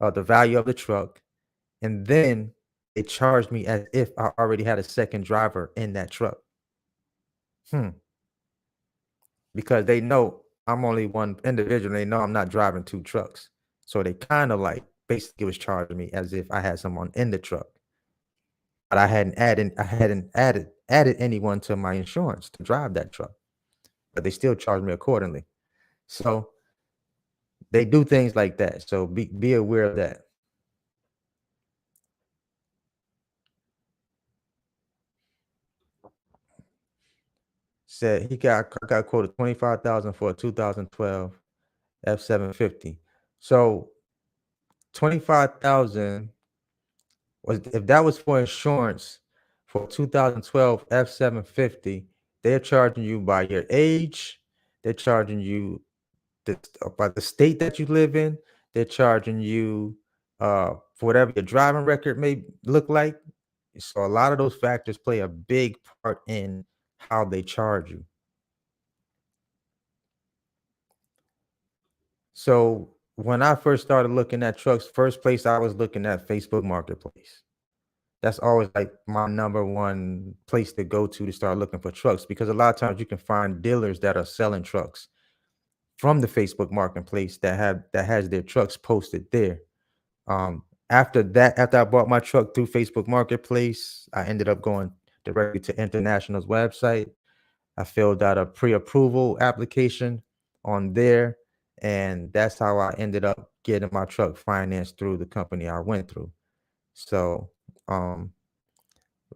the value of the truck, and then they charged me as if I already had a second driver in that truck. Because they know I'm only one individual. They know I'm not driving two trucks. So they kind of like basically was charging me as if I had someone in the truck. But I hadn't added anyone to my insurance to drive that truck. But they still charge me accordingly. So they do things like that. So be aware of that. Said I got quoted 25,000 for a 2012 F750. So 25,000 was, if that was for insurance for 2012 F750, they're charging you by your age, they're charging you by the state that you live in, they're charging you for whatever your driving record may look like. So a lot of those factors play a big part in how they charge you. So when I first started looking at trucks, first place I was looking at Facebook Marketplace. That's always like my number one place to go to start looking for trucks, because a lot of times you can find dealers that are selling trucks from the Facebook Marketplace that has their trucks posted there. After that, after I bought my truck through Facebook Marketplace, I ended up going directly to International's website. I filled out a pre-approval application on there, and that's how I ended up getting my truck financed through the company I went through. So,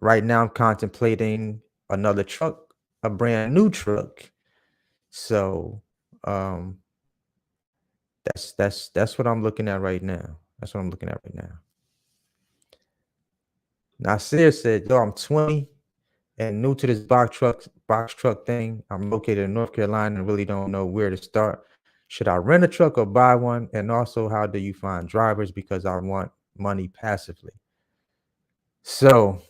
right now I'm contemplating another truck, a brand new truck. So, um, that's what I'm looking at right now. That's what I'm looking at right now. Nasir said, "Yo, I'm 20 and new to this box truck thing. I'm located in North Carolina and really don't know where to start. Should I rent a truck or buy one? And also, how do you find drivers? Because I want money passively." So,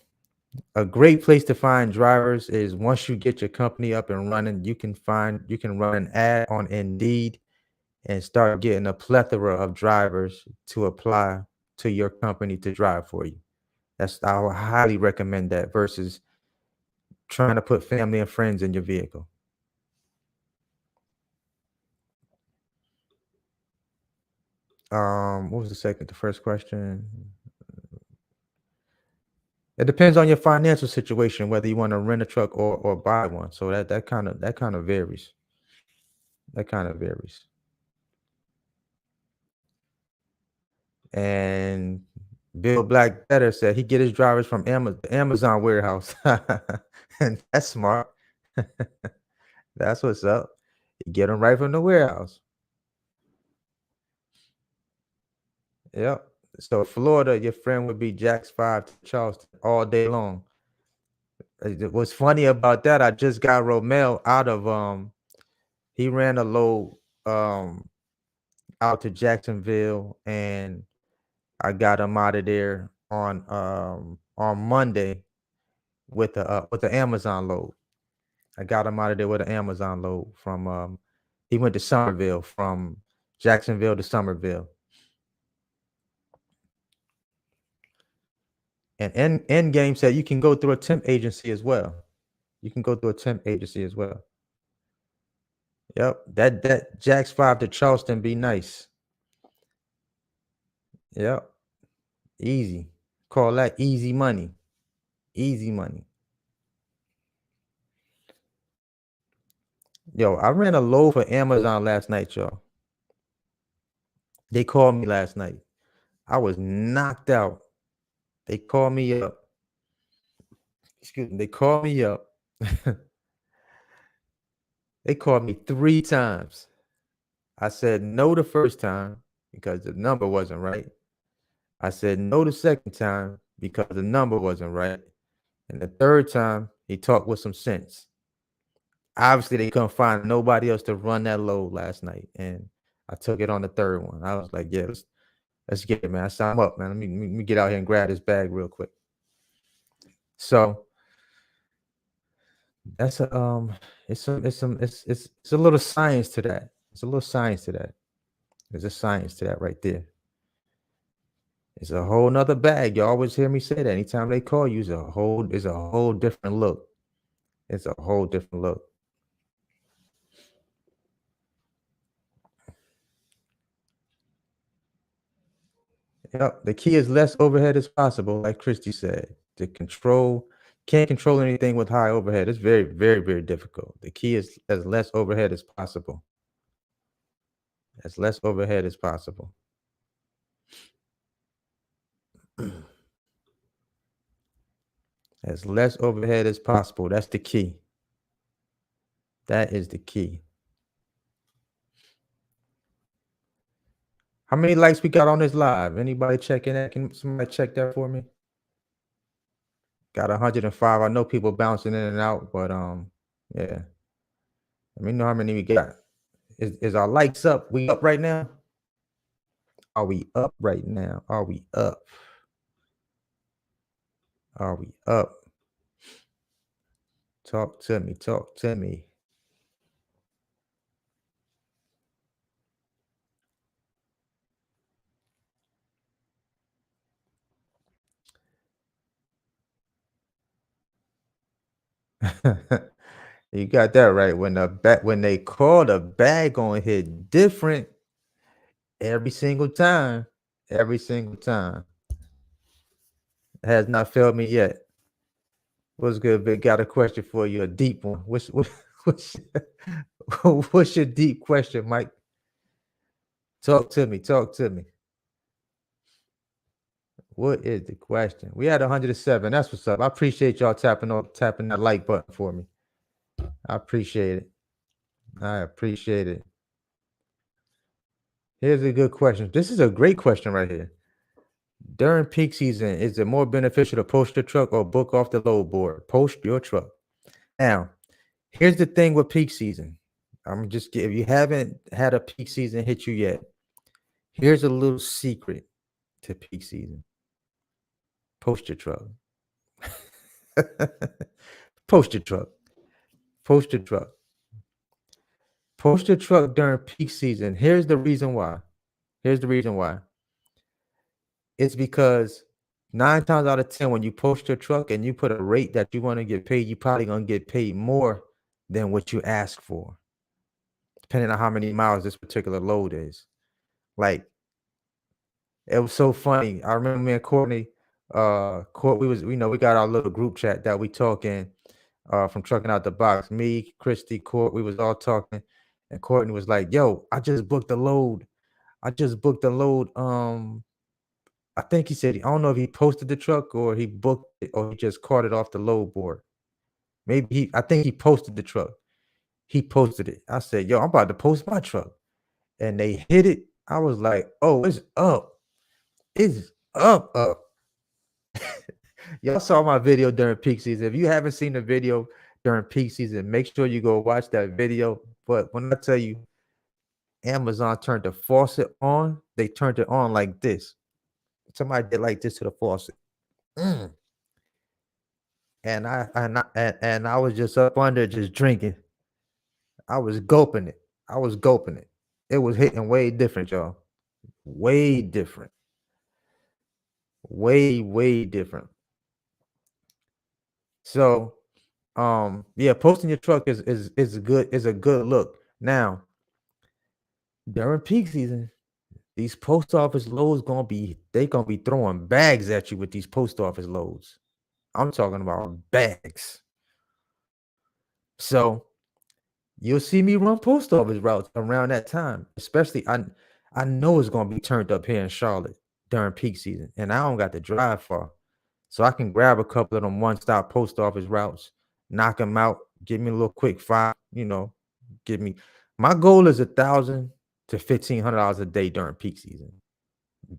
a great place to find drivers is once you get your company up and running, you can run an ad on Indeed and start getting a plethora of drivers to apply to your company to drive for you. I would highly recommend that versus trying to put family and friends in your vehicle. What was the first question? It depends on your financial situation whether you want to rent a truck or buy one. So that kind of varies. That kind of varies. And Bill Black Better said he get his drivers from Amazon warehouse. And that's smart. That's what's up. You get them right from the warehouse. Yep. So Florida, your friend would be Jack's 5 to Charleston all day long. What's funny about that, I just got Romel out of he ran a load um out to Jacksonville, and I got him out of there on Monday with the Amazon load. I got him out of there with an Amazon load from he went to Somerville, from Jacksonville to Somerville. And Endgame said you can go through a temp agency as well. You can go through a temp agency as well. Yep. That Jack's 5 to Charleston be nice. Yep. Easy. Call that easy money. Easy money. Yo, I ran a load for Amazon last night, y'all. They called me last night. I was knocked out. They called me up. Excuse me. They called me up. They called me 3 times. I said no the first time because the number wasn't right. I said no the second time because the number wasn't right. And the third time, he talked with some sense. Obviously, they couldn't find nobody else to run that load last night. And I took it on the third one. I was like, yeah, let's get it, man. I said, I'm up, man. Let me get out here and grab this bag real quick. So that's it's a little science to that. It's a little science to that. There's a science to that right there. It's a whole nother bag. You always hear me say that. Anytime they call you, it's a whole different look. It's a whole different look. Yep. The key is less overhead as possible, like Christy said. Can't control anything with high overhead. It's very, very, very difficult. The key is as less overhead as possible. As less overhead as possible. As less overhead as possible. That's the key. That is the key. How many likes we got on this live? Anybody checking that? Can somebody check that for me? Got 105. I know people bouncing in and out, but yeah. Let me know how many we got. Is our likes up? We up right now? Are we up right now? Are we up? Are we up? Talk to me. Talk to me. You got that right. When they call the bag gonna hit different every single time. Every single time. Has not failed me yet. What's good, Vic? Got a question for you, a deep one. What's, what's your deep question, Mike? Talk to me. Talk to me. What is the question? We had 107. That's what's up. I appreciate y'all tapping that like button for me. I appreciate it. I appreciate it. Here's a good question. This is a great question right here. During peak season, is it more beneficial to post your truck or book off the load board? Post your truck. Now, here's the thing with peak season. If you haven't had a peak season hit you yet, here's a little secret to peak season. Post your truck. Post your truck. Post your truck. Post your truck during peak season. Here's the reason why. Here's the reason why. It's because 9 times out of 10, when you post your truck and you put a rate that you want to get paid, you probably gonna get paid more than what you ask for, depending on how many miles this particular load is. Like, it was so funny. I remember me and Courtney, we got our little group chat that we talk in from trucking out the box. Me, Christy, Court, we was all talking, and Courtney was like, "Yo, I just booked the load. I just booked the load. I think he said I don't know if he posted the truck or he booked it or he just caught it off the load board. I think he posted the truck. He posted it. I said, "Yo, I'm about to post my truck," and they hit it. I was like, "Oh, it's up. It's up." Y'all saw my video during peak season. If you haven't seen the video during peak season, make sure you go watch that video. But when I tell you Amazon turned the faucet on, they turned it on like this. Somebody did like this to the faucet. Mm. And I was just up under just drinking. I was gulping it. I was gulping it. It was hitting way different, y'all. Way different. Way different. So yeah, posting your truck is a good look. Now, during peak season, these post office loads gonna be throwing bags at you with these post office loads. I'm talking about bags. So you'll see me run post office routes around that time. Especially I know it's gonna be turned up here in Charlotte during peak season, and I don't got to drive far. So I can grab a couple of them one-stop post office routes, knock them out, give me a little quick five, give me my goal is $1,000 to $1,500 a day during peak season.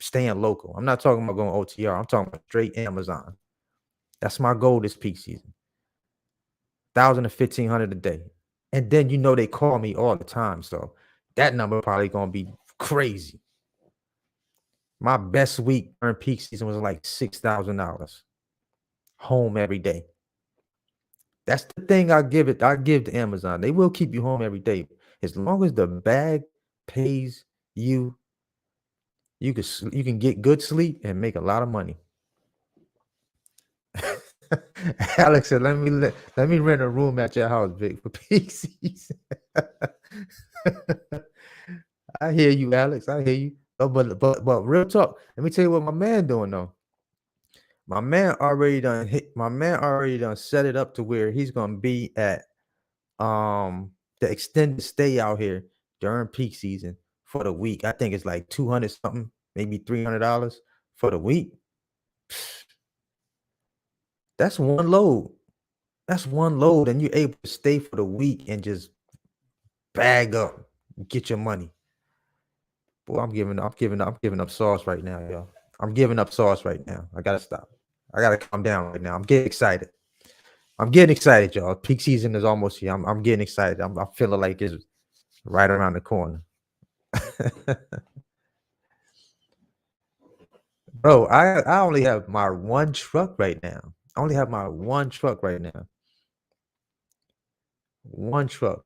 Staying local. I'm not talking about going OTR. I'm talking about straight Amazon. That's my goal this peak season. 1,000 to 1,500 a day. And then they call me all the time. So that number probably gonna be crazy. My best week during peak season was like $6,000 home every day. That's the thing I give to Amazon. They will keep you home every day. As long as the bag pays you, you can get good sleep and make a lot of money. Alex said, let me rent a room at your house, Vic, for peak season. I hear you, Alex. I hear you. But real talk. Let me tell you what my man doing though. My man already done set it up to where he's gonna be at the extended stay out here during peak season for the week. I think it's like 200 something, maybe $300 for the week. That's one load. That's one load, and you're able to stay for the week and just bag up, get your money. Boy, I'm giving up sauce right now, y'all. I'm giving up sauce right now. I gotta stop. I gotta calm down right now. I'm getting excited. Y'all. Peak season is almost here. I'm getting excited. I'm feeling like it's right around the corner. Bro, I only have my one truck right now. I only have my one truck right now. One truck.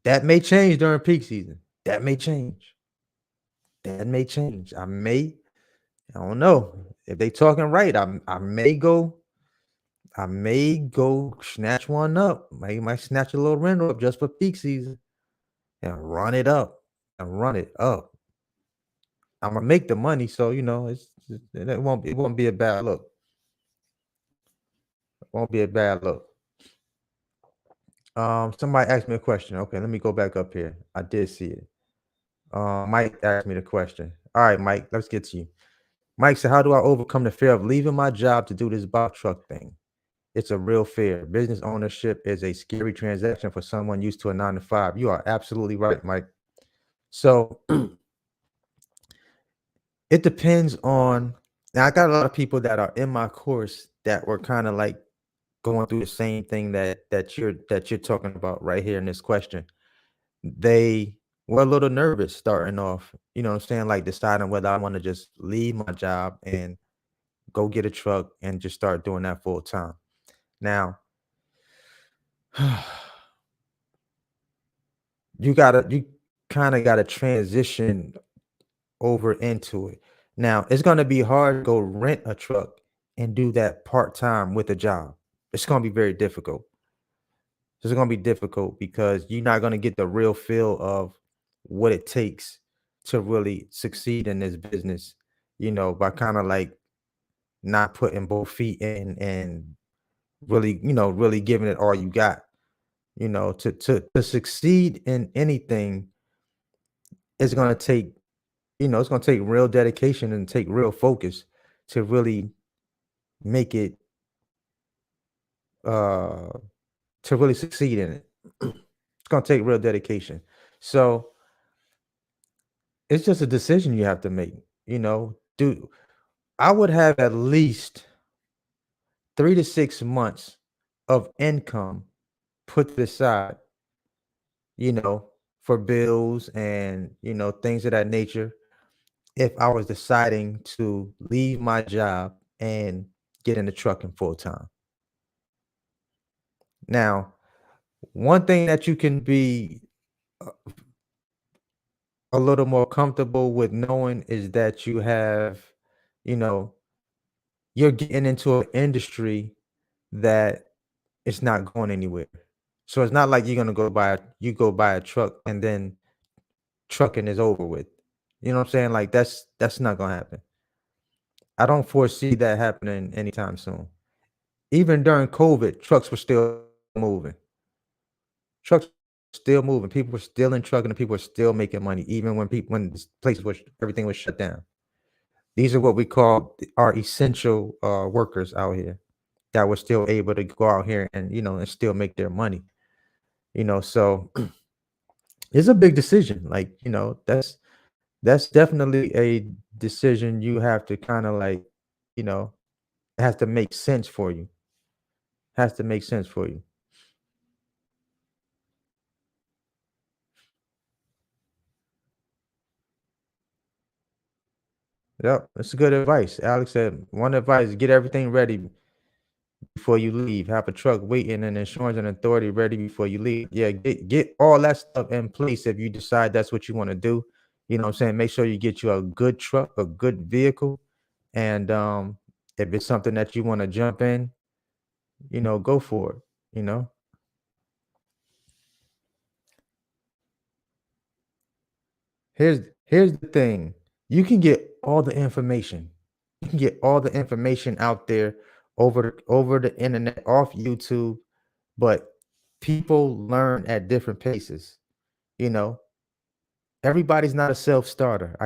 That may change during peak season. That may change. That may change. I don't know. If they talking right, I may go snatch one up. Might snatch a little rental up just for peak season and run it up and run it up. I'm gonna make the money, so it won't be a bad look. It won't be a bad look. Somebody asked me a question. Okay, let me go back up here. I did see it. Mike asked me the question. All right, Mike, let's get to you. Mike said, "How do I overcome the fear of leaving my job to do this box truck thing? It's a real fear. Business ownership is a scary transaction for someone used to a 9 to 5." You are absolutely right, Mike. So it depends on. Now, I got a lot of people that are in my course that were kind of like going through the same thing that you're talking about right here in this question. They were a little nervous starting off. You know what I'm saying? Like deciding whether I want to just leave my job and go get a truck and just start doing that full time. Now, you kind of gotta transition over into it. Now, it's gonna be hard to go rent a truck and do that part-time with a job. It's gonna be very difficult. It's gonna be difficult because you're not gonna get the real feel of what it takes to really succeed in this business, by kind of like not putting both feet in and really, really giving it all you got. To succeed in anything is gonna take, it's gonna take real dedication and take real focus to really make it uh to really succeed in it. It's gonna take real dedication. So it's just a decision you have to make. Do I would have at least 3 to 6 months of income put aside, you know, for bills and things of that nature if I was deciding to leave my job and get into trucking full time. Now, one thing that you can be a a little more comfortable with knowing is that you know, you're getting into an industry that it's not going anywhere. So it's not like you're gonna go buy a truck and then trucking is over with. You know what I'm saying? Like that's not gonna happen. I don't foresee that happening anytime soon. Even during COVID, trucks were still moving. Trucks were still moving. People were still in trucking and people were still making money, even when places was everything was shut down. These are what we call our essential workers out here that were still able to go out here and and still make their money. So it's a big decision. Like, that's definitely a decision you have to kind of like, you know, it has to make sense for you. Has to make sense for you. Yep, that's good advice. Alex said one advice: get everything ready before you leave. Have a truck waiting and insurance and authority ready before you leave. Yeah, get all that stuff in place if you decide that's what you want to do. You know what I'm saying? Make sure you get you a good truck, a good vehicle. And if it's something that you want to jump in, go for it. You know, here's the thing. You can get all the information. You can get all the information out there over the internet, off YouTube, but people learn at different paces. You know, everybody's not a self-starter.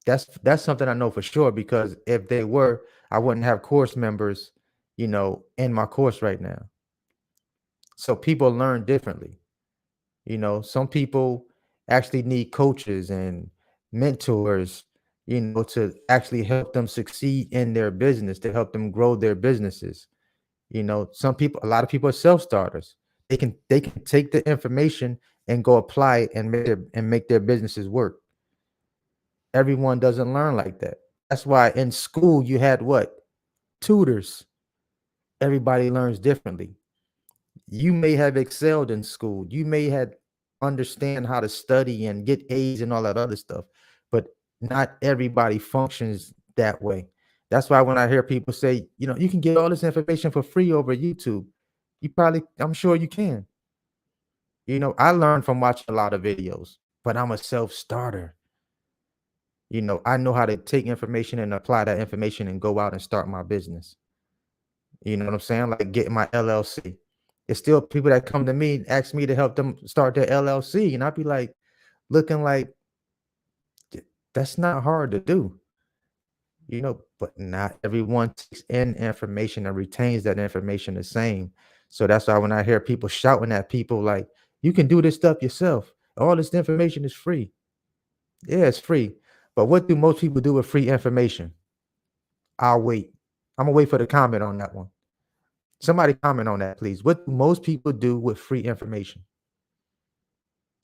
That's something I know for sure because if they were, I wouldn't have course members, in my course right now. So people learn differently. Some people actually need coaches and mentors, to actually help them succeed in their business, to help them grow their businesses. A lot of people are self-starters. They can take the information and go apply it and make their businesses work. Everyone doesn't learn like that. That's why in school you had what? tutors. Everybody learns differently. You may have excelled in school. You may have understand how to study and get A's and all that other stuff, but not everybody functions that way. That's why when I hear people say, you can get all this information for free over YouTube, I'm sure you can. I learned from watching a lot of videos, but I'm a self-starter. I know how to take information and apply that information and go out and start my business. You know what I'm saying? Like getting my LLC. It's still people that come to me and ask me to help them start their LLC. And I'd be like, looking like that's not hard to do, but not everyone takes in information and retains that information the same. So that's why when I hear people shouting at people like, you can do this stuff yourself. All this information is free. Yeah, it's free. But what do most people do with free information? I'll wait. I'm gonna wait for the comment on that one. Somebody comment on that, please. What do most people do with free information?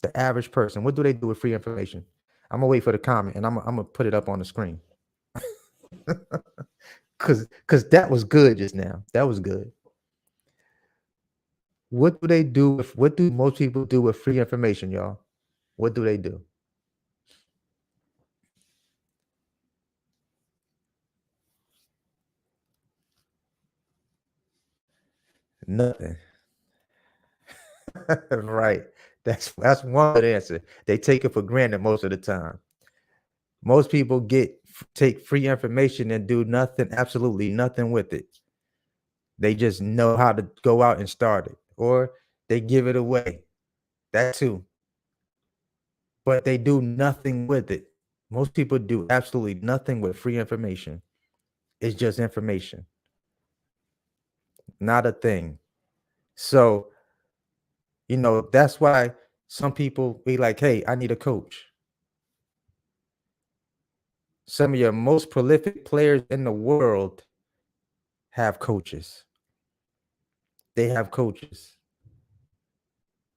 The average person, what do they do with free information? I'm gonna wait for the comment and I'm gonna put it up on the screen. Cause that was good just now. That was good. What do most people do with free information, y'all? What do they do? Nothing. Right. That's one good answer. They take it for granted most of the time. Most people take free information and do nothing, absolutely nothing with it. They just know how to go out and start it, or they give it away. That too. But they do nothing with it. Most people do absolutely nothing with free information. It's just information, not a thing. So, that's why some people be like, hey, I need a coach. Some of your most prolific players in the world have coaches. They have coaches.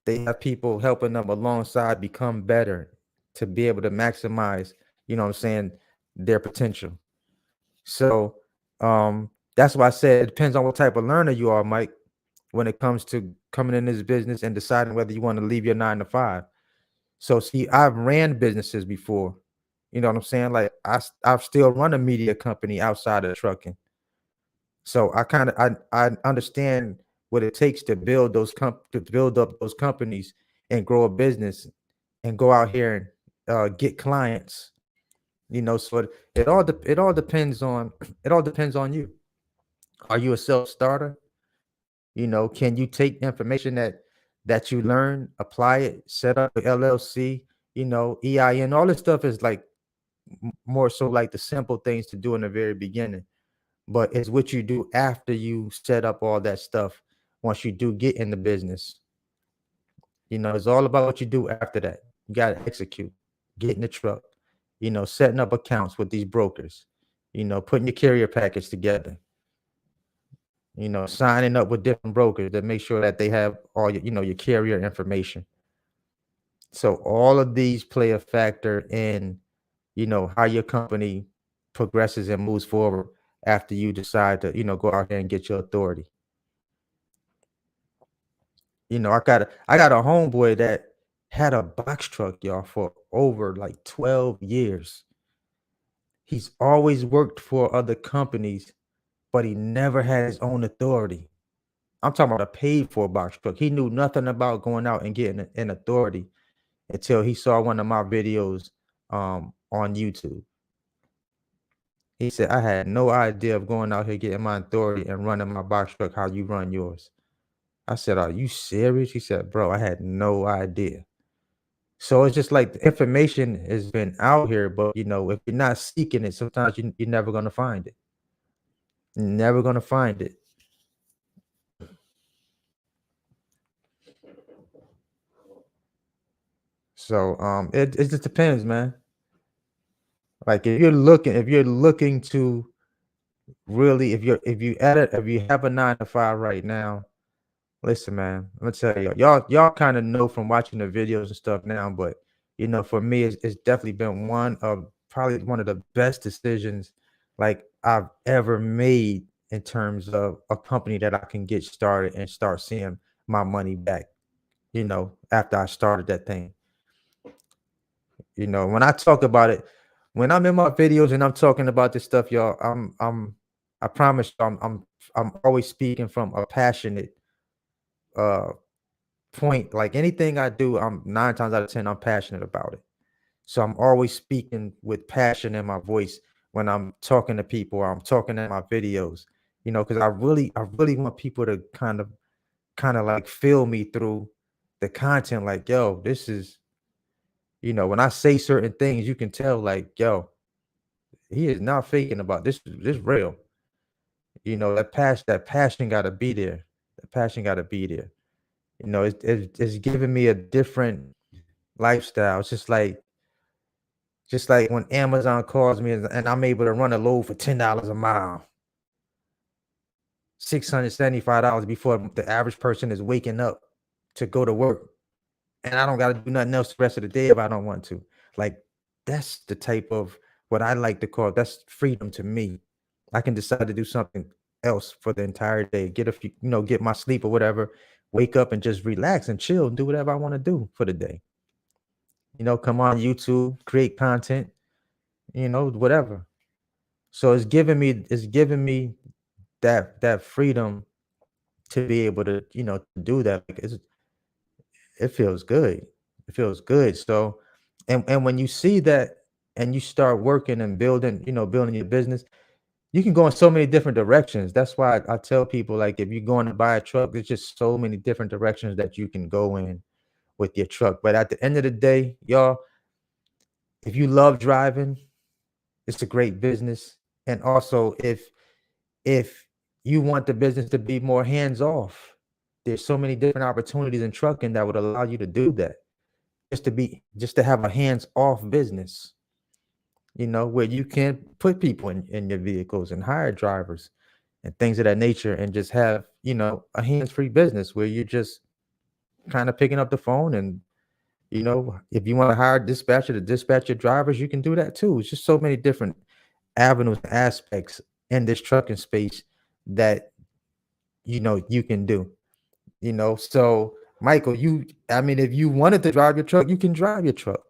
They have people helping them alongside become better to be able to maximize, what I'm saying, their potential. So that's why I said it depends on what type of learner you are, Mike, when it comes to coming in this business and deciding whether you want to leave your 9 to 5. So see, I've ran businesses before. You know what I'm saying? Like I've still run a media company outside of trucking. So I understand what it takes to build to build up those companies and grow a business and go out here and get clients. So it all depends on you. Are you a self-starter? Can you take information that you learn, apply it, set up an LLC, EIN, all this stuff is like more so like the simple things to do in the very beginning. But it's what you do after you set up all that stuff once you do get in the business. It's all about what you do after that. You got to execute, get in the truck, setting up accounts with these brokers, putting your carrier package together, signing up with different brokers that make sure that they have all your carrier information. So all of these play a factor in, how your company progresses and moves forward after you decide to, go out there and get your authority. I got a homeboy that had a box truck, y'all, for over like 12 years. He's always worked for other companies, but he never had his own authority. I'm talking about a paid for box truck. He knew nothing about going out and getting an authority until he saw one of my videos on YouTube. He said, I had no idea of going out here getting my authority and running my box truck how you run yours. I said, are you serious? He said, bro, I had no idea. So it's just like the information has been out here, but if you're not seeking it, sometimes you're never going to find it. You're never going to find it. So it just depends, man. Like if you're looking to really, if you have a 9 to 5 right now, listen, man, I'm gonna tell you, y'all kind of know from watching the videos and stuff now, but for me, it's definitely been probably one of the best decisions like I've ever made in terms of a company that I can get started and start seeing my money back, after I started that thing. When I talk about it, when I'm in my videos and I'm talking about this stuff, y'all, I promise you, I'm always speaking from a passionate uh point. Like anything I do, I'm 9 times out of 10, I'm passionate about it. So I'm always speaking with passion in my voice when I'm talking to people or I'm talking in my videos, because I really want people to kind of like feel me through the content. Like, yo, this is, when I say certain things, you can tell, like, yo, he is not faking about this. This real. That passion gotta be there. The passion gotta be there. It's giving me a different lifestyle. It's just like when Amazon calls me and I'm able to run a load for $10 a mile, $675 before the average person is waking up to go to work. And I don't got to do nothing else the rest of the day if I don't want to. Like, that's the type of what I like to call, that's freedom to me. I can decide to do something else for the entire day, get a few, get my sleep or whatever, wake up and just relax and chill and do whatever I want to do for the day. Come on YouTube, create content, whatever. So it's giving me that freedom to be able to, do that. Like, it feels good. It feels good. So, and when you see that and you start working and building your business, you can go in so many different directions. That's why I tell people, like, if you're going to buy a truck, there's just so many different directions that you can go in with your truck. But at the end of the day, y'all, if you love driving, it's a great business. And also, if you want the business to be more hands off, there's so many different opportunities in trucking that would allow you to do that. Just to have a hands off business, where you can put people in your vehicles and hire drivers and things of that nature, and just have, a hands-free business where you're just kind of picking up the phone, and if you want to hire a dispatcher to dispatch your drivers, you can do that too. It's just so many different avenues and aspects in this trucking space that you can do. So Michael, I mean, if you wanted to drive your truck, you can drive your truck.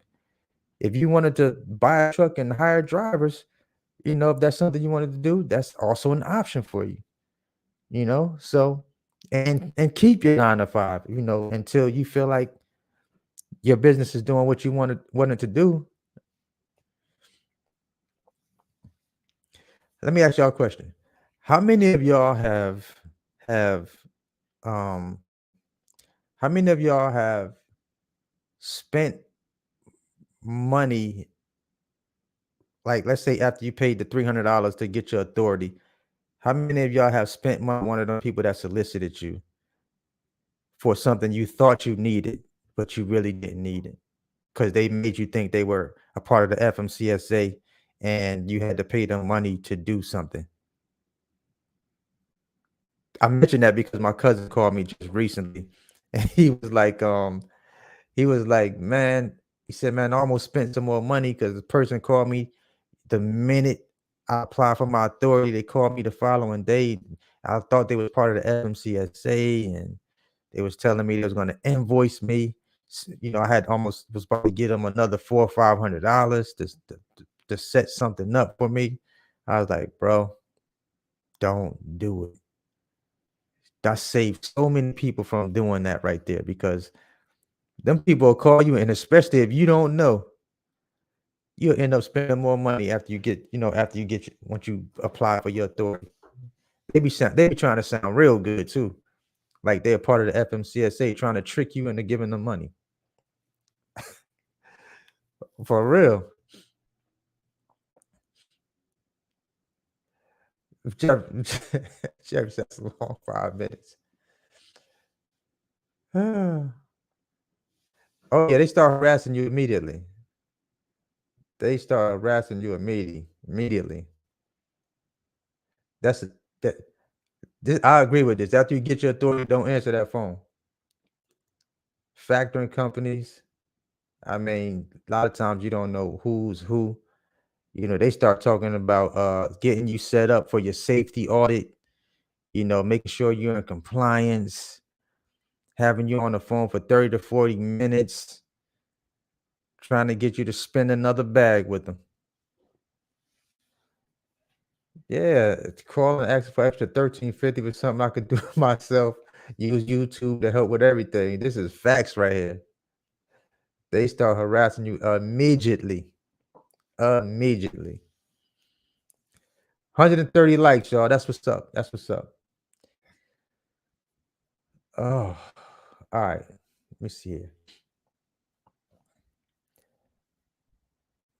If you wanted to buy a truck and hire drivers, if that's something you wanted to do, that's also an option for you. So, and keep your 9 to 5, until you feel like your business is doing what you wanted to do. Let me ask y'all a question. How many of y'all have um how many of y'all have spent money, like, let's say after you paid the $300 to get your authority, how many of y'all have spent money on one of the people that solicited you for something you thought you needed, but you really didn't need it because they made you think they were a part of the FMCSA and you had to pay them money to do something? I mentioned that because my cousin called me just recently, and he was like, man, he said, man, I almost spent some more money because the person called me the minute I applied for my authority. They called me the following day. I thought they was part of the FMCSA, and they was telling me they was going to invoice me. I had almost was about to get them another $400 or $500 to set something up for me. I was like, bro, don't do it. That saved so many people from doing that right there, because them people will call you, and especially if you don't know, you'll end up spending more money once you apply for your authority. They be trying to sound real good too, like they're part of the FMCSA, trying to trick you into giving them money. For real. Jeff, Jeff says a long 5 minutes. Oh yeah, they start harassing you immediately. They start harassing you immediately. That's that. I agree with this. After you get your authority, don't answer that phone. Factoring companies, I mean, a lot of times you don't know who's who. They start talking about getting you set up for your safety audit. making sure you're in compliance, having you on the phone for 30 to 40 minutes, trying to get you to spend another bag with them. Yeah, it's calling, asking for extra 13.50 for something I could do myself. Use YouTube to help with everything. This is facts right here. They start harassing you immediately. Immediately. 130 likes, y'all. That's what's up. That's what's up. Oh, all right. Let me see here.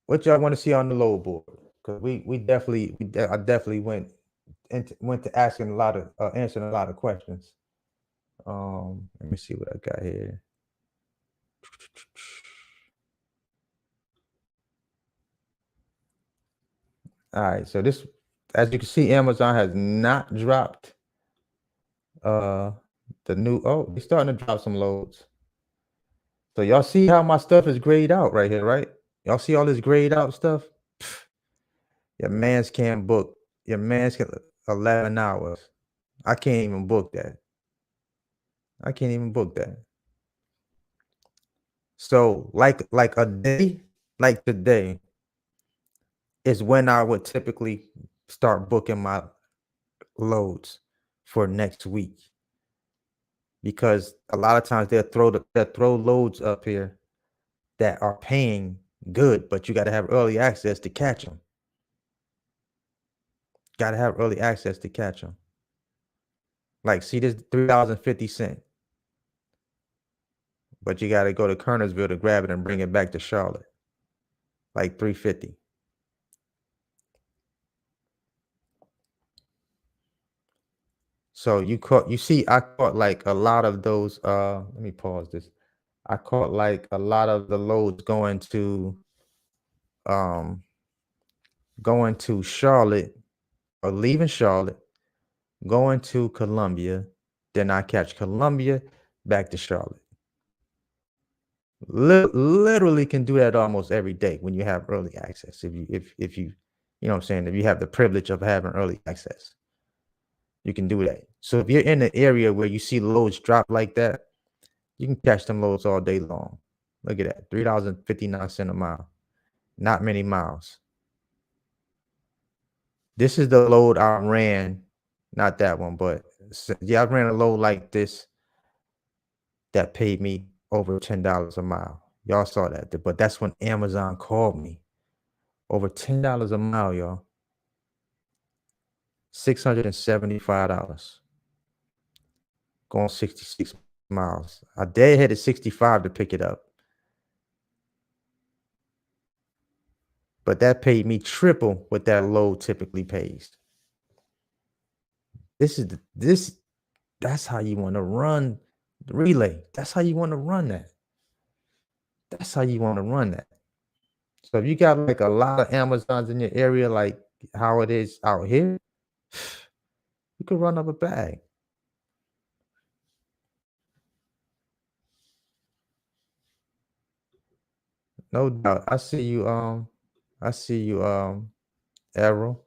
What y'all want to see on the load board? Because I definitely went to asking a lot of answering a lot of questions. Let me see what I got here. All right, so this, as you can see, Amazon has not dropped the new. Oh, they're starting to drop some loads. So y'all see how my stuff is grayed out right here, right? Y'all see all this grayed out stuff? Pff, your man's can't book. Your man's can 11 hours. I can't even book that. I can't even book that. So like a day, like today, is when I would typically start booking my loads for next week. Because a lot of times they'll throw loads up here that are paying good, but you got to have early access to catch them. Got to have early access to catch them. Like, see this $3.50, but you got to go to Kernersville to grab it and bring it back to Charlotte. Like $3.50. So you see, I caught like a lot of those. Let me pause this. I caught like a lot of the loads um going to Charlotte or leaving Charlotte, going to Columbia, then I catch Columbia back to Charlotte. Literally can do that almost every day when you have early access. If you you know what I'm saying, if you have the privilege of having early access, you can do that. So if you're in an area where you see loads drop like that, you can catch them loads all day long. Look at that, $3.59 a mile. Not many miles. This is the load I ran, not that one, but yeah, I ran a load like this that paid me over $10 a mile. Y'all saw that, but that's when Amazon called me. Over $10 a mile, y'all. $675. Going 66 miles. I dare hit at 65 to pick it up. But that paid me triple what that load typically pays. That's how you want to run the relay. That's how you want to run that. That's how you want to run that. So if you got like a lot of Amazons in your area, like how it is out here, you could run up a bag. No doubt. I see you, Errol.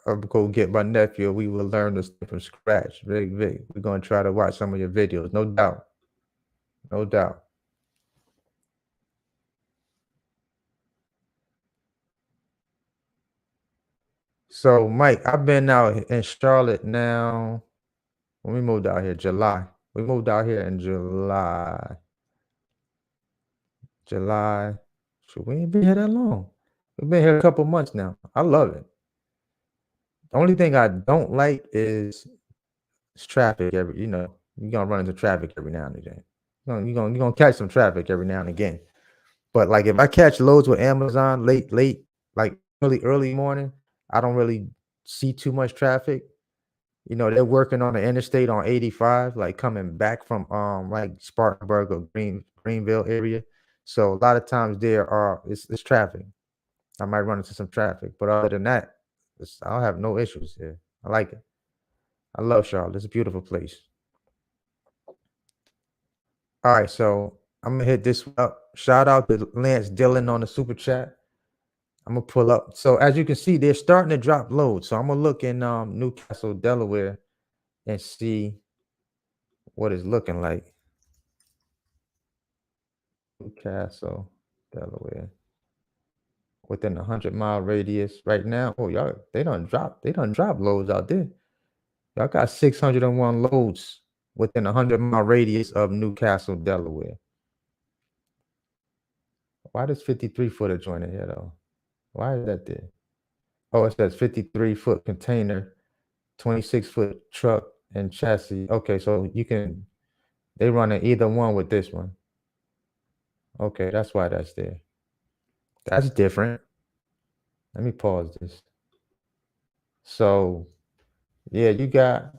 I'll go get my nephew. We will learn this from scratch. Vic, Vic. We're gonna try to watch some of your videos. No doubt. No doubt. So, Mike, I've been out in Charlotte now. When we moved out here, July. We moved out here in July. July. So we ain't been here that long. We've been here a couple months now. I love it. The only thing I don't like is traffic. You're gonna run into traffic every now and again. You're gonna catch some traffic every now and again. But like if I catch loads with Amazon late, like early morning, I don't really see too much traffic. They're working on the interstate on 85, like coming back from like Spartanburg or Greenville area. So a lot of times it's traffic. I might run into some traffic, but other than that, I don't have no issues here. I like it. I love Charlotte. It's a beautiful place. All right, so I'm gonna hit this up. Shout out to Lance Dillon on the super chat. I'm gonna pull up. So as you can see, they're starting to drop loads. So I'm gonna look in Newcastle, Delaware, and see what it's looking like. Newcastle, Delaware, within a 100-mile radius right now. Oh, y'all, they done drop loads out there. Y'all got 601 loads within a 100-mile radius of Newcastle, Delaware. Why does 53 footer join in here though? Why is that there? Oh, it says 53-foot container, 26-foot truck and chassis. Okay, so they running either one with this one. Okay, that's why that's there. That's different. Let me pause this. So yeah, you got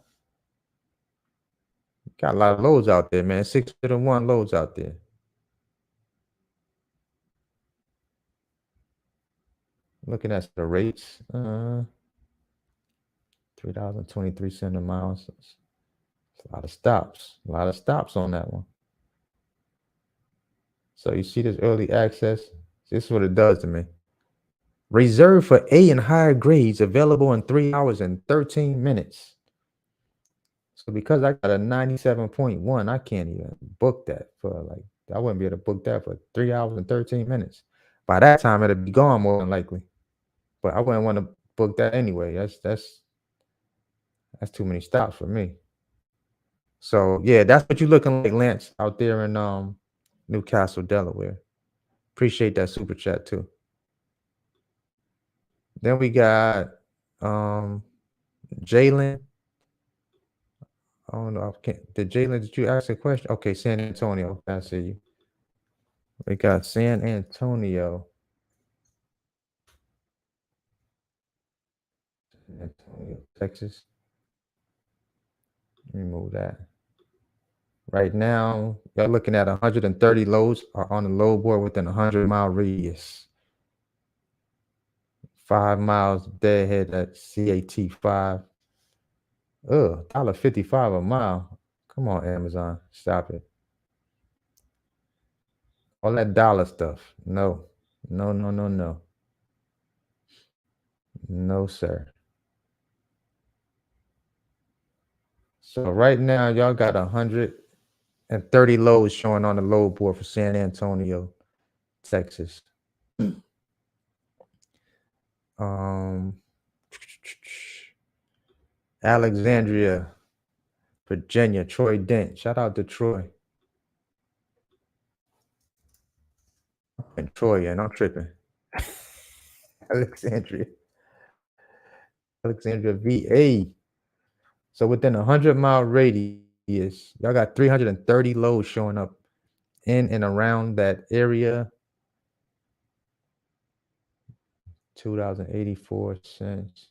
a lot of loads out there, man. 601 loads out there. Looking at the rates, 3,023 cents a mile. It's a lot of stops. A lot of stops on that one. So you see this early access. This is what it does to me. Reserved for A and higher grades, available in 3 hours and 13 minutes. So because I got a 97.1, I can't even book that for I wouldn't be able to book that for 3 hours and 13 minutes. By that time, it'll be gone more than likely. But I wouldn't want to book that anyway. That's too many stops for me. So yeah, that's what you're looking like, Lance, out there in Newcastle, Delaware. Appreciate that super chat too. Then we got Jalen. I don't know. Did you ask a question? Okay, San Antonio. I see you. We got San Antonio. San Antonio, Texas. Remove that. Right now, y'all looking at 130 loads are on the load board within a 100-mile radius. 5 miles deadhead at CAT 5. $1.55 a mile. Come on, Amazon. Stop it. All that dollar stuff. No. No, no, no, no. No, sir. So right now, y'all got 130 loads showing on the load board for San Antonio, Texas. Alexandria, Virginia, Troy Dent. Shout out to Troy. And Troy, and I'm tripping. Alexandria, VA. So within a 100-mile radius, y'all got 330 loads showing up in and around that area. 2,084 cents.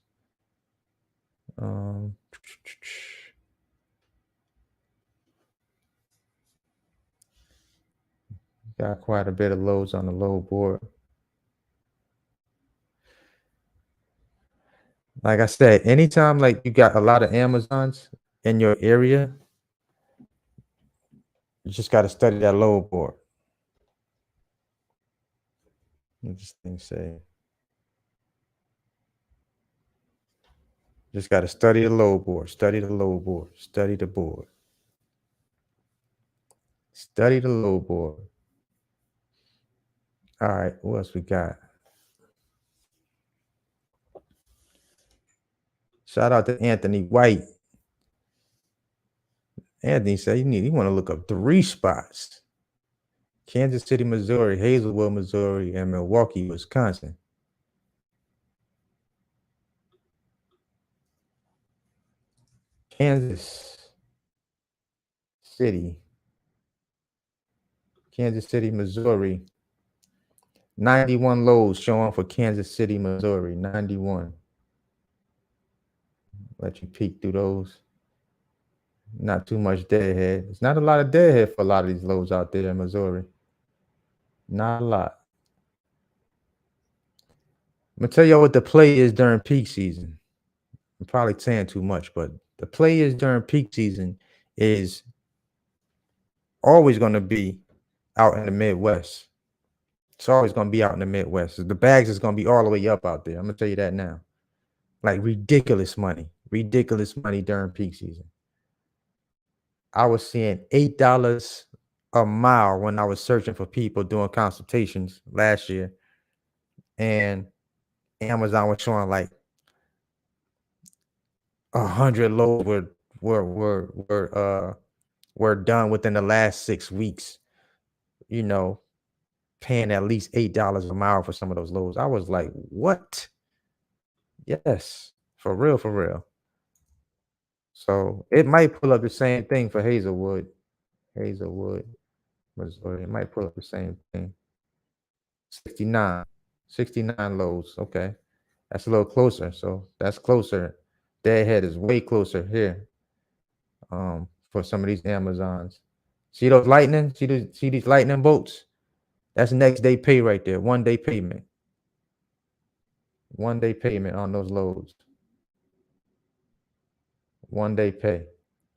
Got quite a bit of loads on the load board. Like I said, anytime like you got a lot of Amazons in your area, you just got to study that load board. What this thing say? Just got to study the load board. Study the load board. Study the board. Study the load board. All right, what else we got? Shout out to Anthony White. Anthony said you want to look up 3 spots: Kansas City, Missouri, Hazelwood, Missouri, and Milwaukee, Wisconsin. Kansas City, Missouri. 91 loads showing for Kansas City, Missouri. 91. Let you peek through those. Not too much deadhead. It's not a lot of deadhead for a lot of these loads out there in Missouri. Not a lot. I'm gonna tell y'all what the play is during peak season. I'm probably saying too much, but the play is during peak season is always going to be out in the Midwest. It's always gonna be out in the Midwest. The bags is gonna be all the way up out there. I'm gonna tell you that now. Like ridiculous money during peak season. I was seeing $8 a mile when I was searching for people doing consultations last year, and Amazon was showing like 100 loads were done within the last 6 weeks. You know, paying at least $8 a mile for some of those loads. I was like, what? Yes, for real, for real. So it might pull up the same thing for Hazelwood, Missouri. It might pull up the same thing. 69, 69 loads. Okay. That's a little closer. So that's closer. Deadhead is way closer here. For some of these Amazons. See those lightning? See these lightning bolts? That's next day pay right there. 1 day payment. 1 day payment on those loads. 1 day pay.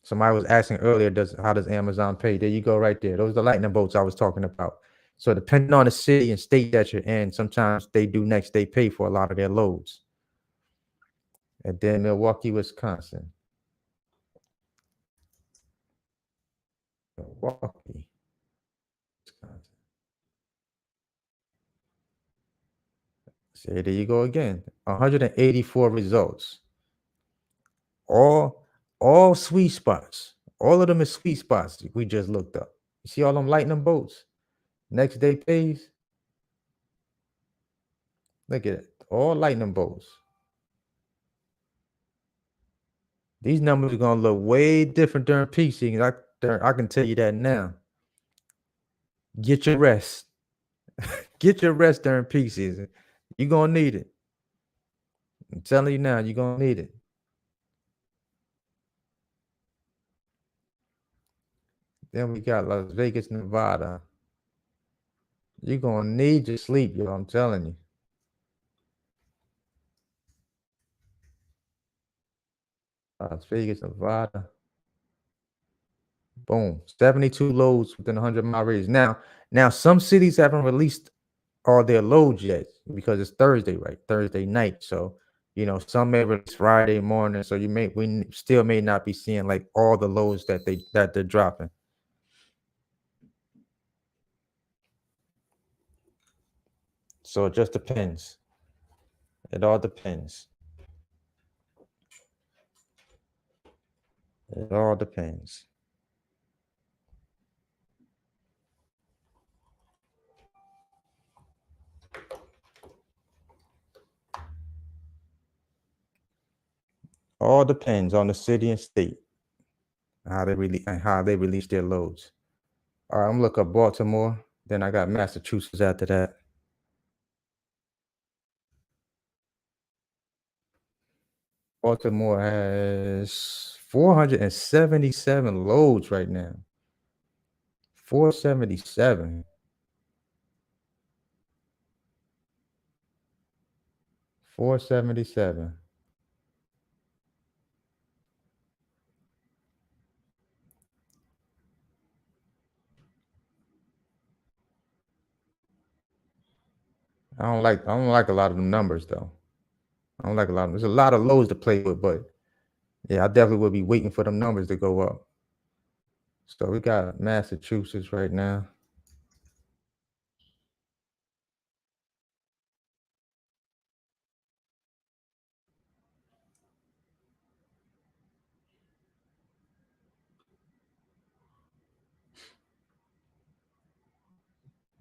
Somebody was asking earlier, how does Amazon pay? There you go, right there. Those are the lightning bolts I was talking about. So depending on the city and state that you're in, sometimes they do next day pay for a lot of their loads. And then Milwaukee, Wisconsin. Milwaukee, Wisconsin. See, there you go again. 184 results. All sweet spots. All of them is sweet spots we just looked up. You see all them lightning bolts? Next day pays. Look at it. All lightning bolts. These numbers are gonna look way different during peak season. I can tell you that now. Get your rest. Get your rest during peak season. You're gonna need it. I'm telling you now, you're gonna need it. Then we got Las Vegas, Nevada. You're gonna need your sleep, yo. I'm telling you. Las Vegas, Nevada. Boom. 72 loads within 100-mile radius. Now some cities haven't released all their loads yet because it's Thursday, right? Thursday night. So, some may release Friday morning. So we still may not be seeing like all the loads that they're dropping. So it just depends. It all depends. It all depends. All depends on the city and state, how they release their loads. All right, I'm looking up Baltimore. Then I got Massachusetts after that. Baltimore has 477 loads right now. 477. 477. I don't like a lot of them numbers though. I don't like a lot of them. There's a lot of lows to play with, but yeah, I definitely will be waiting for them numbers to go up. So we got Massachusetts right now.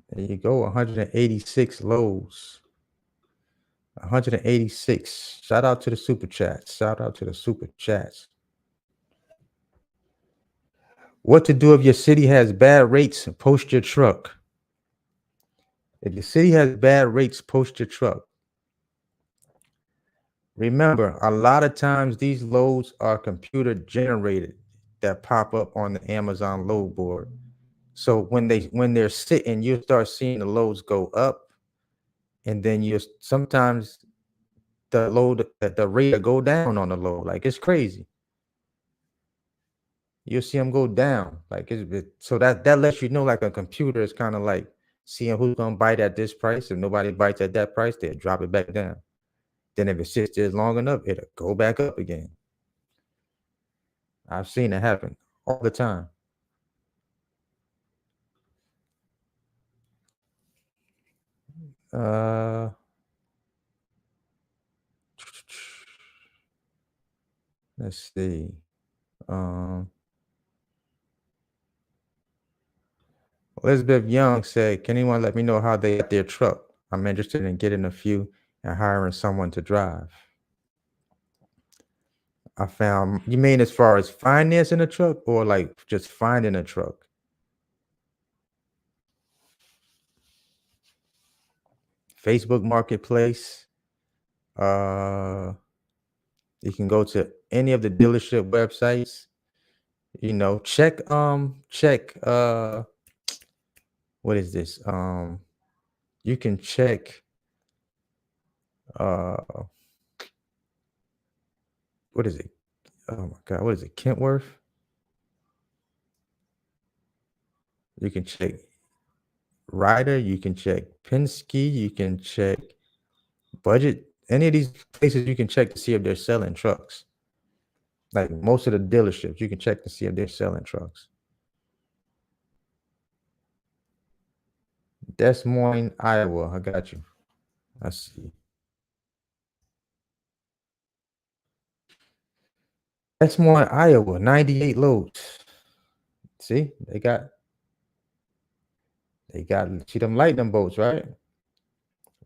There you go, 186 lows. 186. Shout out to the super chats. Shout out to the super chats. What to do if your city has bad rates? Post your truck. If the city has bad rates, post your truck. Remember, a lot of times these loads are computer generated that pop up on the Amazon load board. So when they're sitting, you start seeing the loads go up, and then you sometimes the rate will go down on the load. Like it's crazy. You'll see them go down. Like so that lets you know like a computer is kind of like seeing who's gonna bite at this price. If nobody bites at that price, they'll drop it back down. Then if it sits there long enough, it'll go back up again. I've seen it happen all the time. Uh, let's see. Um, Elizabeth Young said, "Can anyone let me know how they got their truck? I'm interested in getting a few and hiring someone to drive." I found, you mean as far as financing a truck or like just finding a truck? Facebook Marketplace. Uh, you can go to any of the dealership websites. Check what is this? You can check uh what is it? Oh my God, what is it? Kentworth. You can check Ryder. You can check Penske. You can check Budget. Any of these places you can check to see if they're selling trucks. Like most of the dealerships, you can check to see if they're selling trucks. Des Moines, Iowa. I got you. I see. Des Moines, Iowa. 98 loads. See, they got see them lightning bolts, right?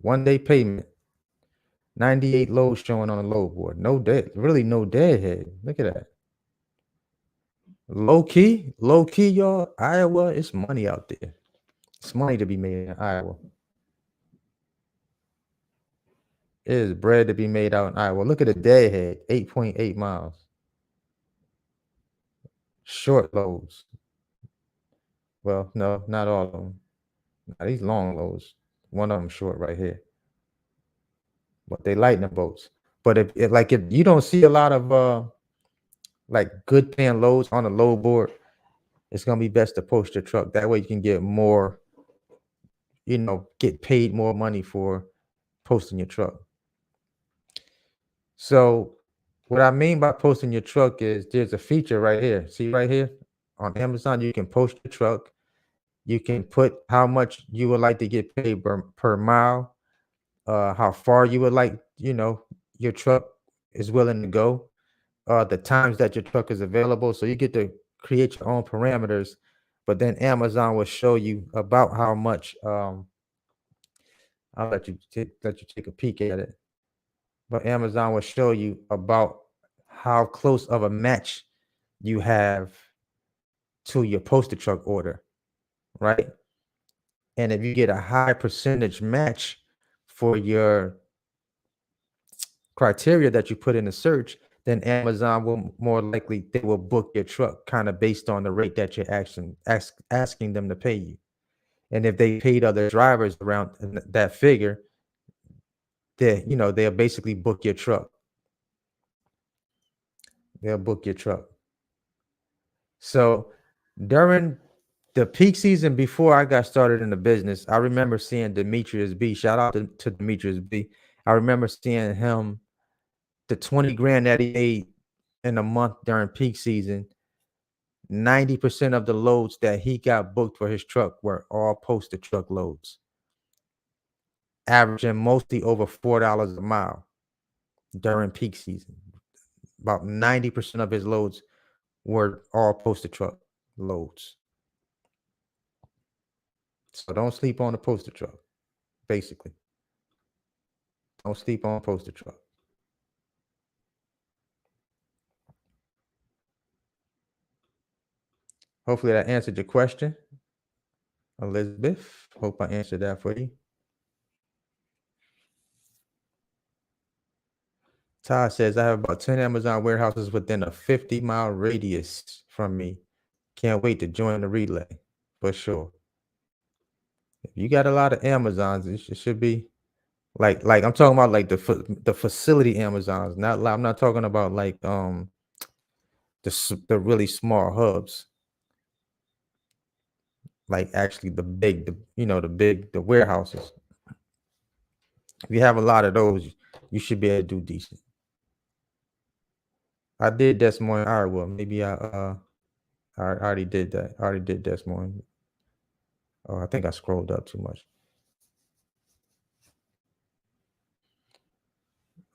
1 day payment. 98 loads showing on the load board. No dead, really no deadhead. Look at that. Low key, y'all. Iowa, it's money out there. It's money to be made in Iowa. It is bread to be made out in Iowa. Look at the deadhead, 8.8 miles. Short loads. Well, no, not all of them. Now, these long loads. One of them short right here. But they lightning bolts. But if you don't see a lot of like good paying loads on the load board, it's gonna be best to post your truck. That way you can get more, get paid more money for posting your truck. So what I mean by posting your truck is there's a feature right here. See right here on Amazon, you can post your truck. You can put how much you would like to get paid per mile, how far you would like, your truck is willing to go, the times that your truck is available. So you get to create your own parameters, but then Amazon will show you about how much. I'll let you take a peek at it, but Amazon will show you about how close of a match you have to your posted truck order, right? And if you get a high percentage match for your criteria that you put in the search, then Amazon will more likely they will book your truck kind of based on the rate that you're asking them to pay you. And if they paid other drivers around that figure, they'll basically book your truck. They'll book your truck. So during the peak season before I got started in the business, I remember seeing Demetrius B. Shout out to Demetrius B. I remember seeing him, the 20 grand that he made in a month during peak season. 90% of the loads that he got booked for his truck were all posted truck loads, averaging mostly over $4 a mile during peak season. About 90% of his loads were all posted truck loads. So don't sleep on the posted truck, basically. Don't sleep on posted truck. Hopefully that answered your question, Elizabeth. Hope I answered that for you. Todd says, I have about 10 Amazon warehouses within a 50-mile radius from me. Can't wait to join the relay for sure. If you got a lot of Amazons, it should be like I'm talking about like the facility Amazons. I'm not talking about like the really small hubs. like actually the warehouses. If you have a lot of those, you should be able to do decent. I did Des Moines, Iowa. Maybe I already did that. I already did Des Moines. Oh, I think I scrolled up too much.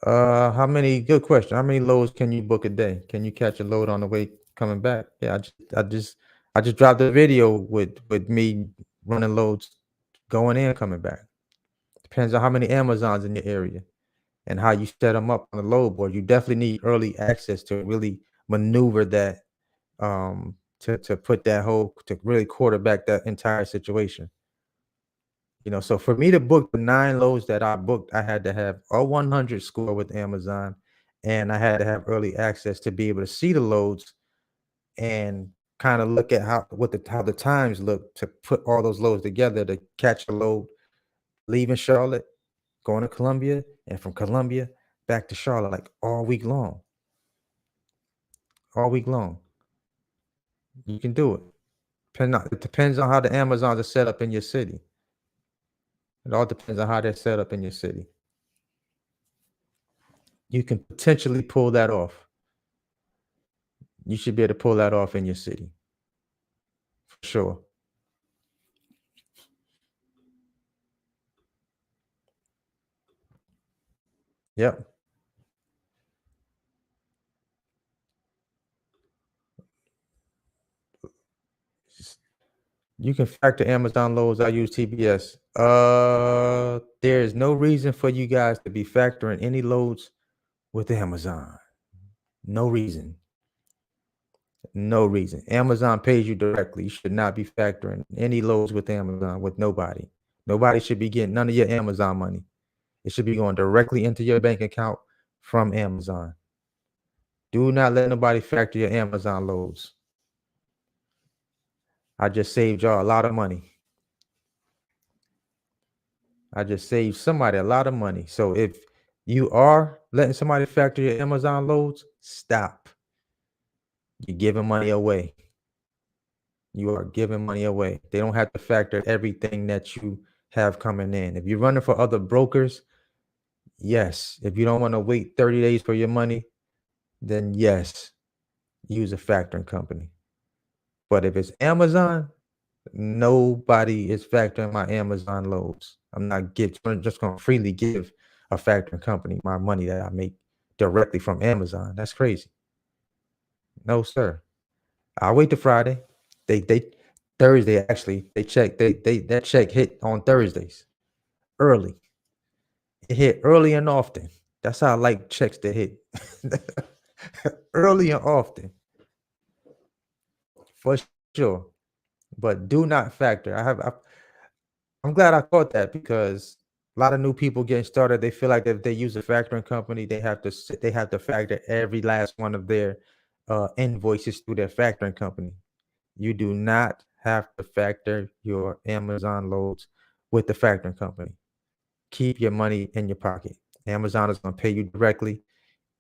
How many? Good question. How many loads can you book a day? Can you catch a load on the way coming back? Yeah, I just dropped a video with me running loads going in, coming back. Depends on how many Amazons in your area and how you set them up on the load board. You definitely need early access to really maneuver that, to put that whole to really quarterback that entire situation. So for me to book the 9 loads that I booked, I had to have a 100 score with Amazon, and I had to have early access to be able to see the loads and kind of look at how the times look to put all those loads together to catch a load leaving Charlotte, going to Columbia, and from Columbia back to Charlotte, like all week long. All week long. You can do it. It depends on how the Amazons are set up in your city. It all depends on how they're set up in your city. You can potentially pull that off. You should be able to pull that off in your city for sure. Yep. You can factor Amazon loads. I use TBS. There is no reason for you guys to be factoring any loads with Amazon. No reason. No reason. Amazon pays you directly. You should not be factoring any loads with Amazon with nobody. Nobody should be getting none of your Amazon money. It should be going directly into your bank account from Amazon. Do not let nobody factor your Amazon loads. I just saved y'all a lot of money. I just saved somebody a lot of money. So if you are letting somebody factor your Amazon loads, stop. You're giving money away. You are giving money away. They don't have to factor everything that you have coming in. If you're running for other brokers, yes. If you don't want to wait 30 days for your money, then yes, use a factoring company. But if it's Amazon, nobody is factoring my Amazon loads. I'm just going to freely give a factoring company my money that I make directly from Amazon. That's crazy. No, sir. I'll wait till Friday. They Thursday actually. They check. They that check hit on Thursdays early. It hit early and often. That's how I like checks to hit early and often for sure. But do not factor. I'm glad I caught that because a lot of new people getting started, they feel like if they use a factoring company, they have to factor every last one of their invoices through their factoring company. You do not have to factor your Amazon loads with the factoring company. Keep your money in your pocket. Amazon is going to pay you directly.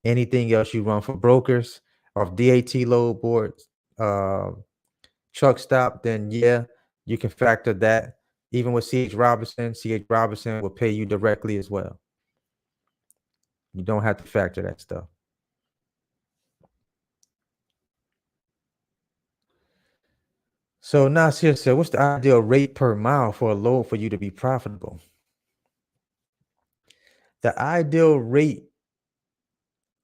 Anything else you run for brokers or DAT load boards, uh, truck stop, then yeah, you can factor that. Even with CH Robinson will pay you directly as well. You don't have to factor that stuff. So Nasir said, what's the ideal rate per mile for a load for you to be profitable? The ideal rate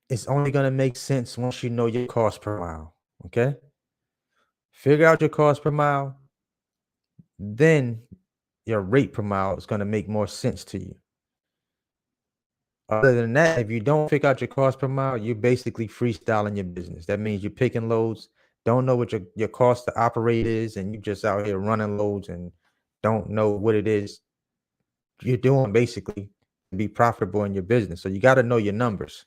is only going to make sense once you know your cost per mile. Okay. Figure out your cost per mile. Then your rate per mile is going to make more sense to you. Other than that, if you don't figure out your cost per mile, you're basically freestyling your business. That means you're picking loads, don't know what your cost to operate is, and you're just out here running loads and don't know what it is you're doing basically to be profitable in your business. So you got to know your numbers.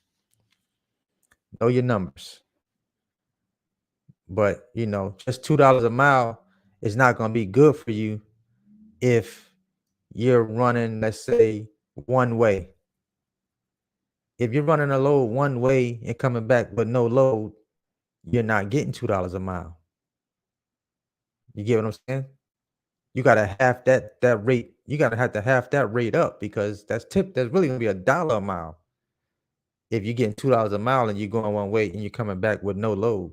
Know your numbers. But just $2 a mile is not going to be good for you if you're running, let's say, one way. If you're running a load one way and coming back with no load, you're not getting $2 a mile. You get what I'm saying? you gotta have that rate. You gotta have to half that rate up because that's really gonna be $1 a mile. If you're getting $2 a mile and you're going one way and you're coming back with no load,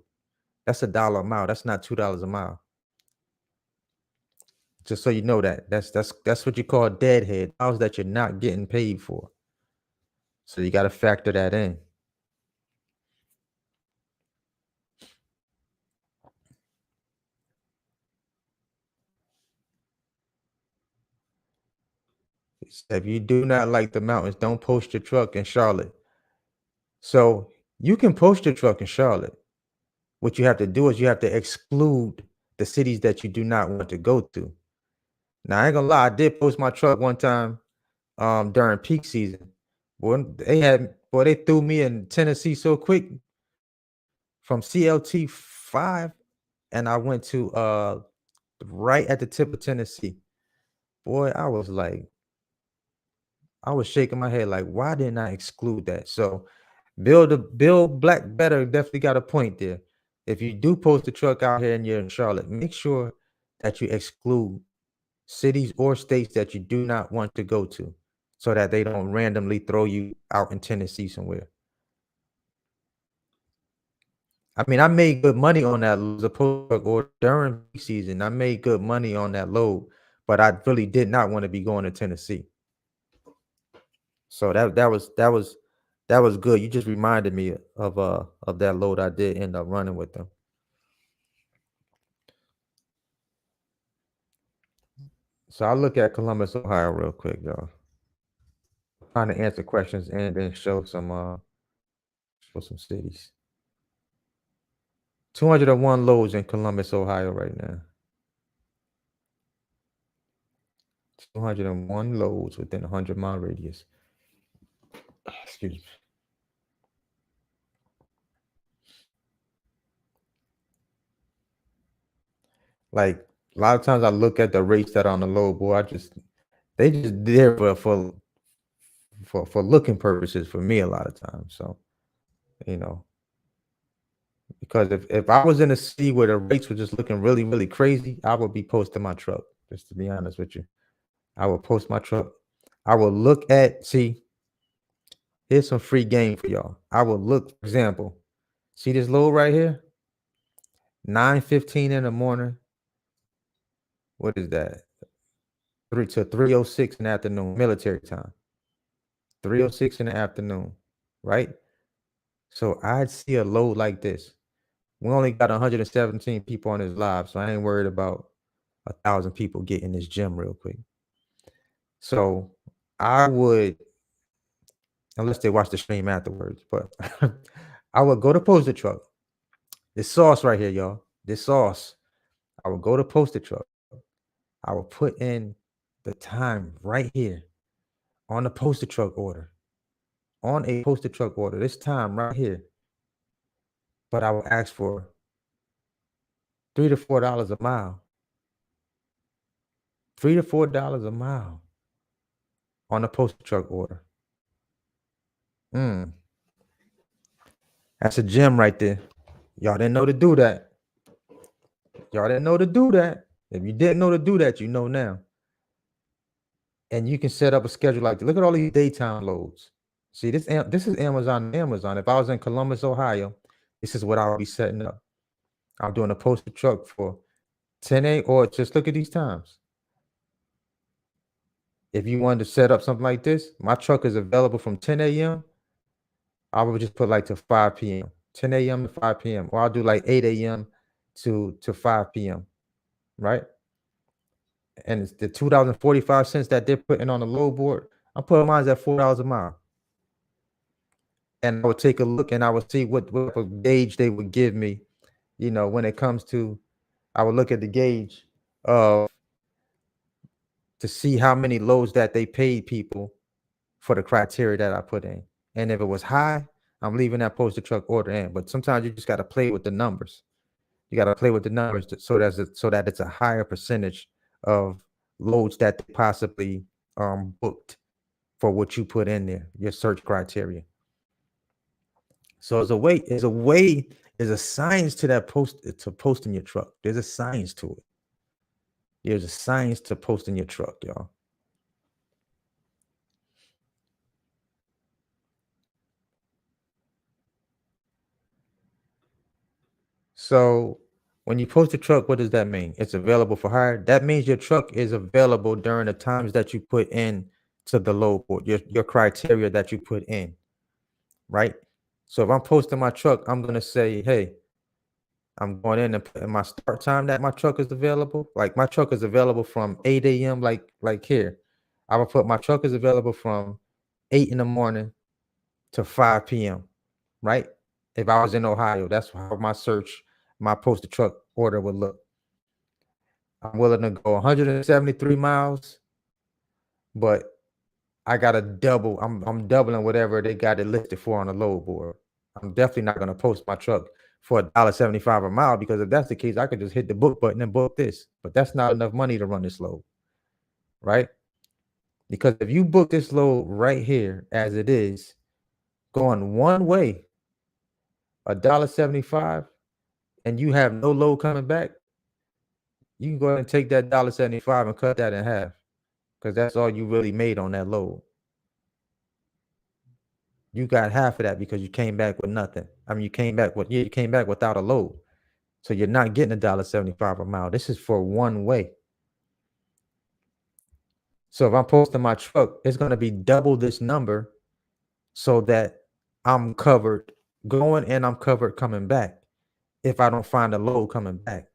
that's $1 a mile. That's not $2 a mile. Just so you know that. That's what you call deadhead. Miles that you're not getting paid for. So you got to factor that in. If you do not like the mountains, don't post your truck in Charlotte. So you can post your truck in Charlotte. What you have to do is you have to exclude the cities that you do not want to go to. Now I ain't gonna lie, I did post my truck one time during peak season. Boy, they threw me in Tennessee so quick from CLT 5, and I went to right at the tip of Tennessee. Boy, I was shaking my head like, why didn't I exclude that? So Bill Black Better definitely got a point there. If you do post a truck out here and you're in Charlotte, make sure that you exclude cities or states that you do not want to go to so that they don't randomly throw you out in Tennessee somewhere. I mean, I made good money on that load, or during peak season. I made good money on that load, but I really did not want to be going to Tennessee. So that was good. You just reminded me of that load I did end up running with them. So I look at Columbus, Ohio, real quick, y'all. Trying to answer questions and then show some cities. 201 loads in Columbus, Ohio, right now. 201 loads within a 100-mile radius. Excuse me. Like a lot of times I look at the rates that are on the load, boy. They just there for looking purposes for me a lot of times. So, you know, because if I was in a city where the rates were just looking really, really crazy, I would be posting my truck, just to be honest with you. I would post my truck. I will look at, see, here's some free game for y'all. I will look, for example, see this load right here? 9:15 in the morning. What is that? 3:06 in the afternoon, military time. 3:06 in the afternoon, right? So I'd see a load like this. We only got 117 people on this live, so I ain't worried about 1,000 people getting this gym real quick. So I would, unless they watch the stream afterwards, but I would go to post the truck. This sauce right here, y'all. This sauce. I would go to post the truck. I would put in the time right here on the posted truck order. On a posted truck order, this time right here. But I would ask for $3 to $4 a mile. $3 to $4 a mile on a posted truck order. That's a gem right there. Y'all didn't know to do that. Y'all didn't know to do that. If you didn't know to do that, you know now. And you can set up a schedule like that. Look at all these daytime loads. See, this is Amazon. If I was in Columbus, Ohio, this is what I would be setting up. I'm doing a posted truck for 10 a.m. or just look at these times. If you wanted to set up something like this, my truck is available from 10 a.m. I would just put like to 5 p.m. 10 a.m. to 5 p.m. Or I'll do like 8 a.m. to 5 p.m. Right? And it's the $2.45 that they're putting on the load board. I'm putting mine at $4 a mile. And I would take a look and I would see what gauge they would give me, when it comes to, I would look at the gauge to see how many loads that they paid people for the criteria that I put in. And if it was high, I'm leaving that posted truck order in. But sometimes you just got to play with the numbers. You got to play with the numbers so that it's a higher percentage of loads that they possibly booked for what you put in there, your search criteria. So there's a science to that posting your truck. There's a science to it. There's a science to posting your truck, y'all. So when you post a truck, what does that mean? It's available for hire. That means your truck is available during the times that you put in to the load board, your criteria that you put in, right? So if I'm posting my truck, I'm gonna say, hey, I'm going in and put in my start time that my truck is available. Like my truck is available from 8 a.m. Like here. I will put my truck is available from 8 in the morning to 5 p.m. Right? If I was in Ohio, that's how my search, my posted truck order would look. I'm willing to go 173 miles, but I gotta double. I'm doubling whatever they got it listed for on the load board. I'm definitely not gonna post my truck for $1.75 a mile, because if that's the case, I could just hit the book button and book this. But that's not enough money to run this load, right? Because if you book this load right here as it is, going one way, $1.75, and you have no load coming back, you can go ahead and take that $1.75 and cut that in half, because that's all you really made on that load. You got half of that because you came back with nothing. I mean, you came back without a load. So you're not getting $1.75 a mile. This is for one way. So if I'm posting my truck, it's going to be double this number so that I'm covered going and I'm covered coming back if I don't find a load coming back.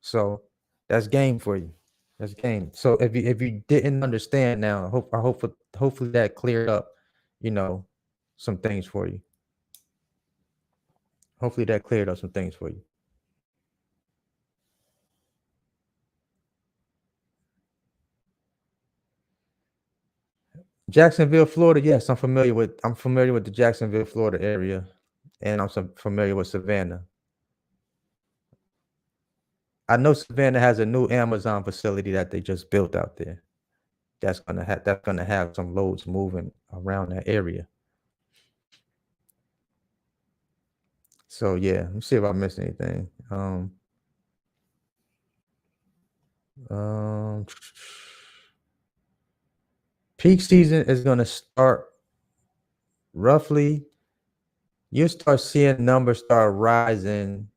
So that's game for you. That's game. So if you didn't understand now, hopefully that cleared up, you know, some things for you. Hopefully that cleared up some things for you. Jacksonville, Florida. Yes, I'm familiar with the Jacksonville, Florida area, and I'm familiar with Savannah. I know Savannah has a new Amazon facility that they just built out there. That's gonna have some loads moving around that area. So yeah, let me see if I missed anything. Um, Peak season is gonna start roughly. You start seeing numbers start rising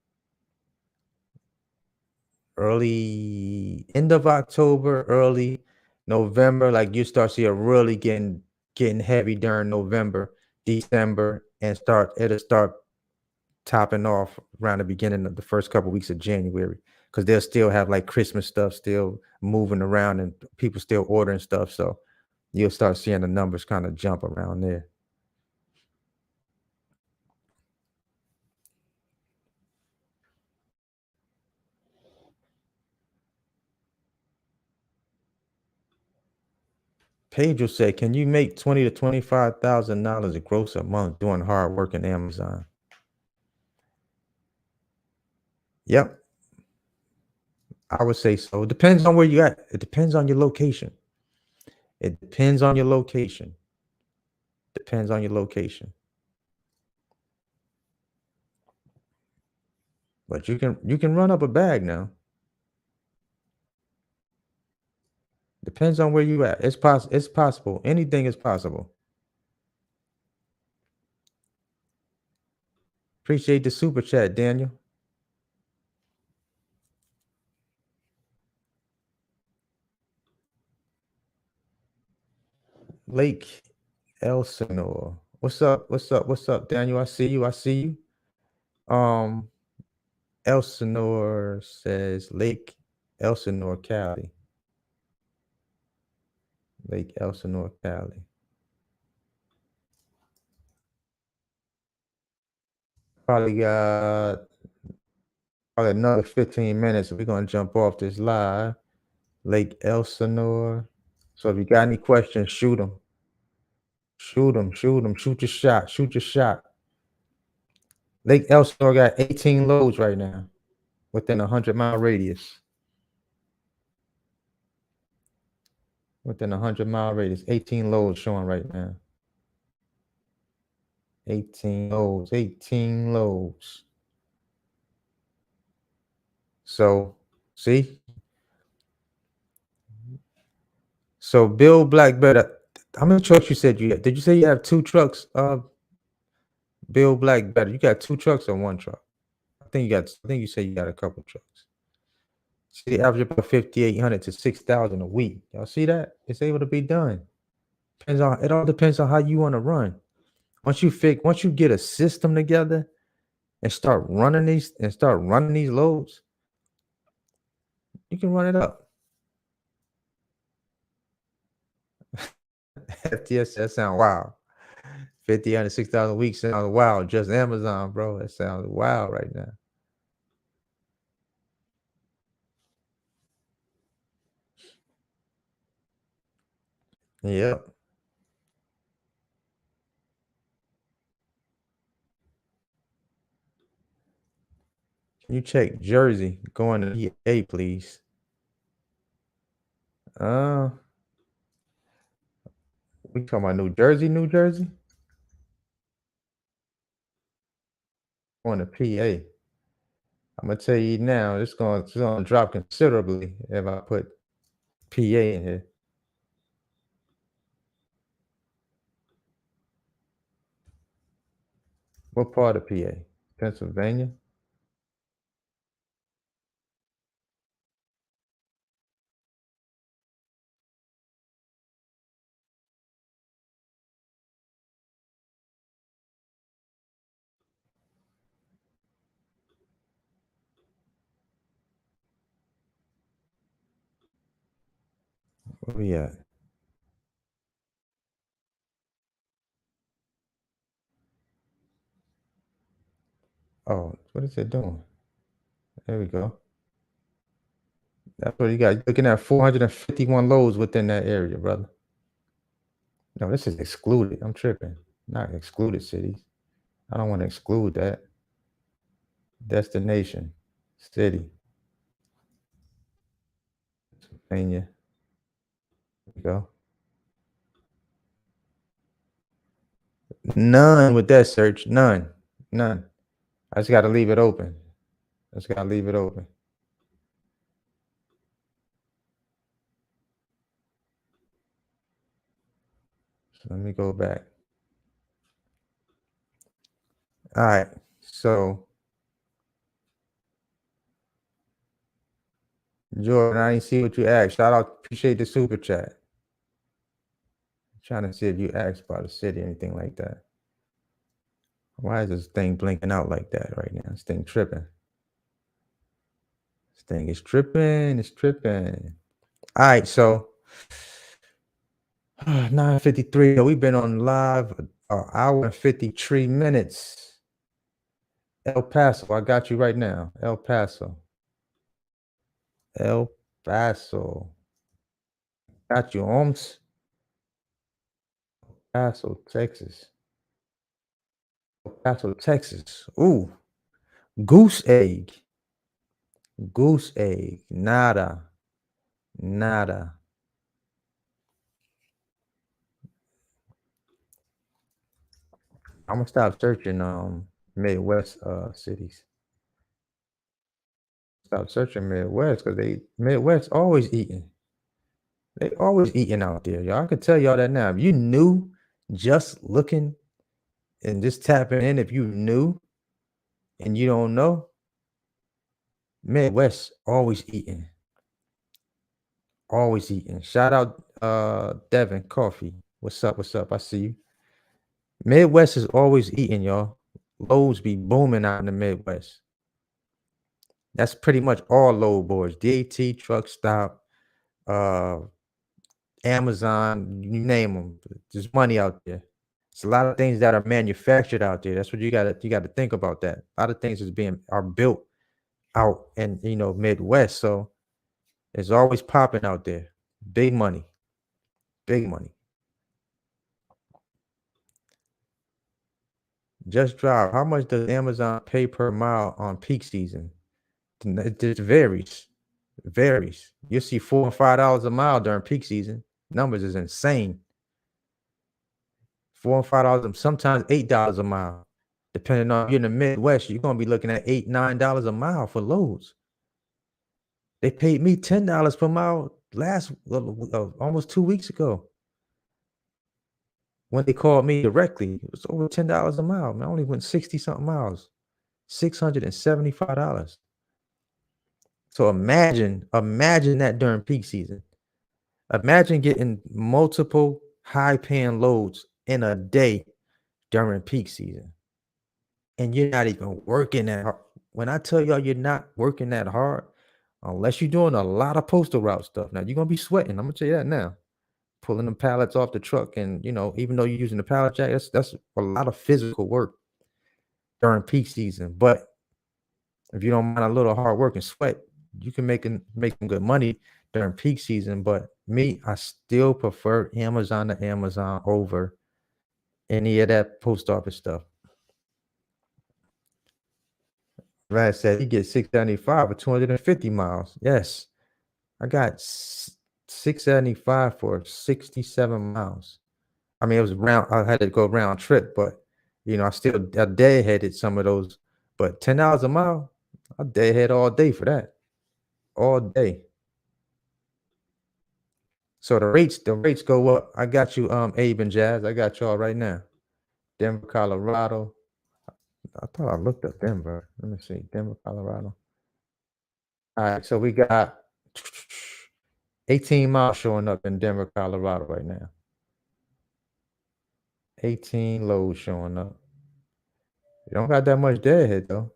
early end of October, early November. Like you start seeing really getting heavy during November, December, and it'll start topping off around the beginning of the first couple weeks of January, because they'll still have like Christmas stuff still moving around and people still ordering stuff. So you'll start seeing the numbers kind of jump around there. Pedro said, "Can you make 20 to 25,000 dollars a gross a month doing hard work in Amazon?" Yep, I would say so. It depends on where you at. It depends on your location. It depends on your location. Depends on your location. But you can run up a bag now. Depends on where you at. It's possible. Anything is possible. Appreciate the super chat, Daniel. Lake Elsinore. What's up? What's up? What's up, Daniel? I see you. I see you. Elsinore says Lake Elsinore, Cali. Lake Elsinore, Cali. Probably got probably another 15 minutes. We're gonna jump off this live. Lake Elsinore. So if you got any questions, shoot them. Shoot them. Shoot them. Shoot your shot. Shoot your shot. Lake Elsinore got 18 loads right now within a 100-mile radius. Within a 100-mile radius, 18 loads showing right now. 18 loads. 18 loads. So, see, So Bill Black better. How many trucks you said you had? Did you say you have 2 trucks, Bill Black better? You got 2 trucks or 1 truck? I think you said you got a couple trucks. See, they average about 5,800 to 6,000 a week. Y'all see that? It's able to be done. It all depends on how you wanna run. Once you get a system together and start running these loads, you can run it up. FTS, that sound wild. 50 6,000 a week sounds wild. Just Amazon, bro. That sounds wild right now. Yep. Can you check Jersey going to PA, please? Uh, we talking about New Jersey, New Jersey? Going to PA. I'm gonna tell you now, it's gonna drop considerably if I put PA in here. What part of PA? Pennsylvania? Where we at? Oh, what is it doing? There we go. That's what you got. You're looking at 451 loads within that area, brother. No, this is excluded. I'm tripping. Not excluded cities. I don't want to exclude that. Destination, city, Pennsylvania. There we go. None with that search. None. None. I just got to leave it open. I just got to leave it open. So let me go back. All right. So, Jordan, I didn't see what you asked. Shout out. Appreciate the super chat. Trying to see if you asked about a city, anything like that. Why is this thing blinking out like that right now? This thing tripping. This thing is tripping. It's tripping. All right. So, 9:53. We've been on live an hour and 53 minutes. El Paso, I got you right now. El Paso. El Paso. Got you, Holmes. Paso, Texas. El Paso, Texas. Ooh, goose egg. Goose egg. Nada. Nada. I'm gonna stop searching Midwest cities. Stop searching Midwest because Midwest always eating. They always eating out there, y'all. I could tell y'all that now. If you knew just looking and just tapping in, if you knew and you don't know, Midwest always eating. Always eating. Shout out Devin Coffee. What's up? What's up? I see you. Midwest is always eating, y'all. Loads be booming out in the Midwest. That's pretty much all load boards. DAT, truck stop, uh Amazon, you name them. There's money out there. It's a lot of things that are manufactured out there. That's what you gotta think about that. A lot of things are built out in Midwest. So it's always popping out there. Big money. Big money. Just drive. How much does Amazon pay per mile on peak season? It just varies. It varies. You'll see $4 and $5 a mile during peak season. Numbers is insane. $4 and $5, sometimes $8 a mile. Depending on if you're in the Midwest, you're gonna be looking at $8, $9 a mile for loads. They paid me $10 per mile last almost 2 weeks ago when they called me directly. It was over $10 a mile. Man, I only went 60 something miles, $675. So imagine that during peak season. Imagine getting multiple high paying loads in a day during peak season. And you're not even working that hard. When I tell y'all you're not working that hard, unless you're doing a lot of postal route stuff. Now you're gonna be sweating. I'm gonna tell you that now. Pulling them pallets off the truck, and even though you're using the pallet jack, that's a lot of physical work during peak season. But if you don't mind a little hard work and sweat, you can make some good money during peak season. But me, I still prefer Amazon to Amazon over any of that post office stuff. Brad said he gets 675 for 250 miles. Yes, I got 675 for 67 miles. I mean, it was round. I had to go round trip, but I still I deadheaded some of those. But $10 a mile, I deadhead all day for that, all day. So the rates go up. I got you, Abe and Jazz. I got y'all right now. Denver, Colorado. I thought I looked up Denver. Let me see, Denver, Colorado. All right, so we got 18 miles showing up in Denver, Colorado right now. 18 loads showing up. You don't got that much deadhead though.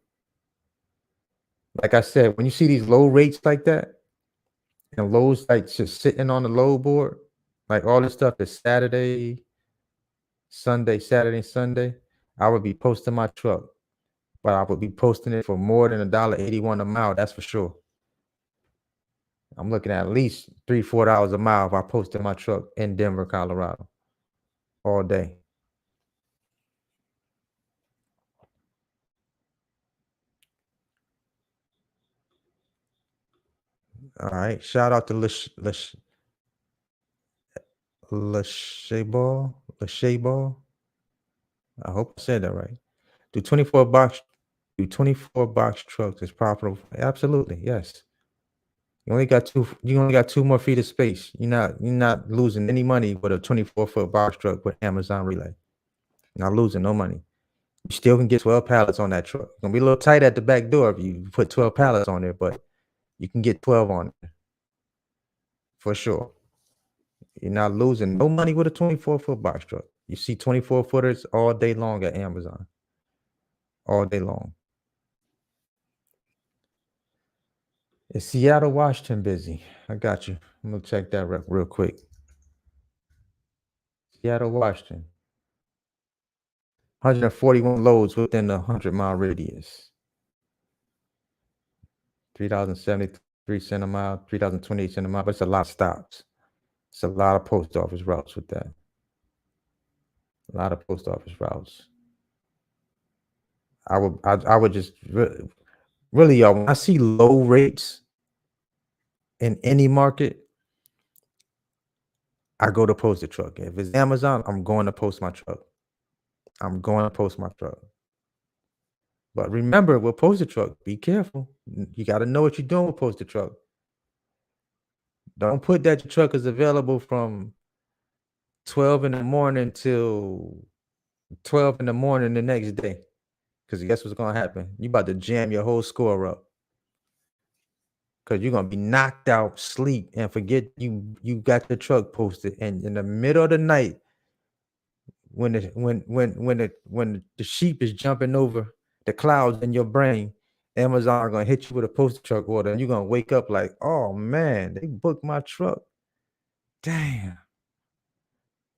Like I said, when you see these low rates like that, and loads like just sitting on the load board, like all this stuff is Saturday, Sunday, Saturday, Sunday, I would be posting my truck, but I would be posting it for more than $1.81 a mile. That's for sure. I'm looking at least $3-4 a mile if I posted my truck in Denver, Colorado, all day. All right. Shout out to Lacheball. I hope I said that right. Do 24 box do 24 box trucks is profitable? Absolutely, yes. You only got 2 more feet of space. You're not losing any money with a 24-foot box truck with Amazon Relay. You're not losing no money. You still can get 12 pallets on that truck. It's gonna be a little tight at the back door if you put 12 pallets on there, but you can get 12 on it for sure. You're not losing no money with a 24-foot box truck. You see 24-footers all day long at Amazon. All day long. Is Seattle, Washington busy? I got you. I'm gonna check that real quick. Seattle, Washington. 141 loads within the 100-mile radius. $3.73 a mile, $3.28 a mile, but it's a lot of stops. It's a lot of post office routes with that. A lot of post office routes. I would just really, y'all, when I see low rates in any market, I go to post a truck. If it's Amazon, I'm going to post my truck. I'm going to post my truck. But remember, with post a truck, be careful. You got to know what you're doing with post a truck. Don't put that your truck is available from 12 in the morning till 12 in the morning the next day. Because guess what's going to happen? You about to jam your whole score up. Because you're going to be knocked out, sleep, and forget you got the truck posted. And in the middle of the night, when the sheep is jumping over the clouds in your brain, Amazon are going to hit you with a postal truck order, and you're going to wake up like, oh man, they booked my truck. Damn.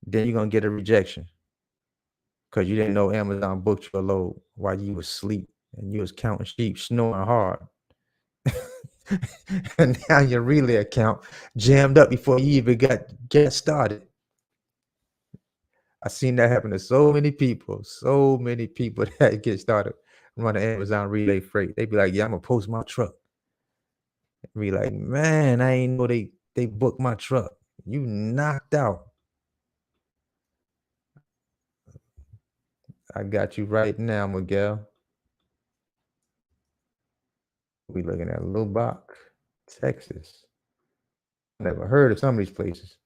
Then you're going to get a rejection because you didn't know Amazon booked your load while you was asleep and you was counting sheep, snoring hard. And now your relay account jammed up before you even get started. I've seen that happen to so many people that get started running Amazon Relay Freight. They be like, yeah, I'm gonna post my truck. Be like, man, I ain't know they booked my truck. You knocked out. I got you right now, Miguel. We looking at Lubbock, Texas. Never heard of some of these places.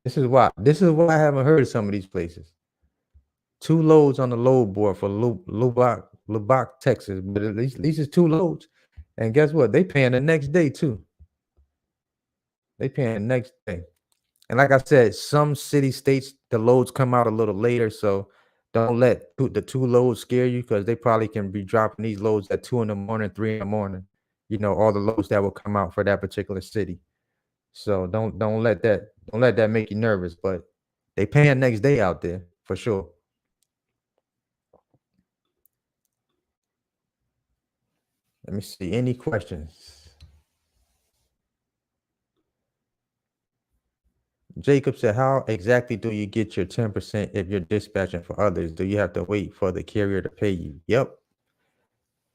This is why. This is why I haven't heard of some of these places. 2 loads on the load board for Lubbock, Texas, but at least it's 2 loads. And guess what? They paying the next day too. They paying the next day. And like I said, some city states the loads come out a little later, so don't let the 2 loads scare you because they probably can be dropping these loads at 2 in the morning, 3 in the morning. All the loads that will come out for that particular city. So don't let that make you nervous, but they paying next day out there for sure. Let me see. Any questions? Jacob said, how exactly do you get your 10% if you're dispatching for others? Do you have to wait for the carrier to pay you? Yep.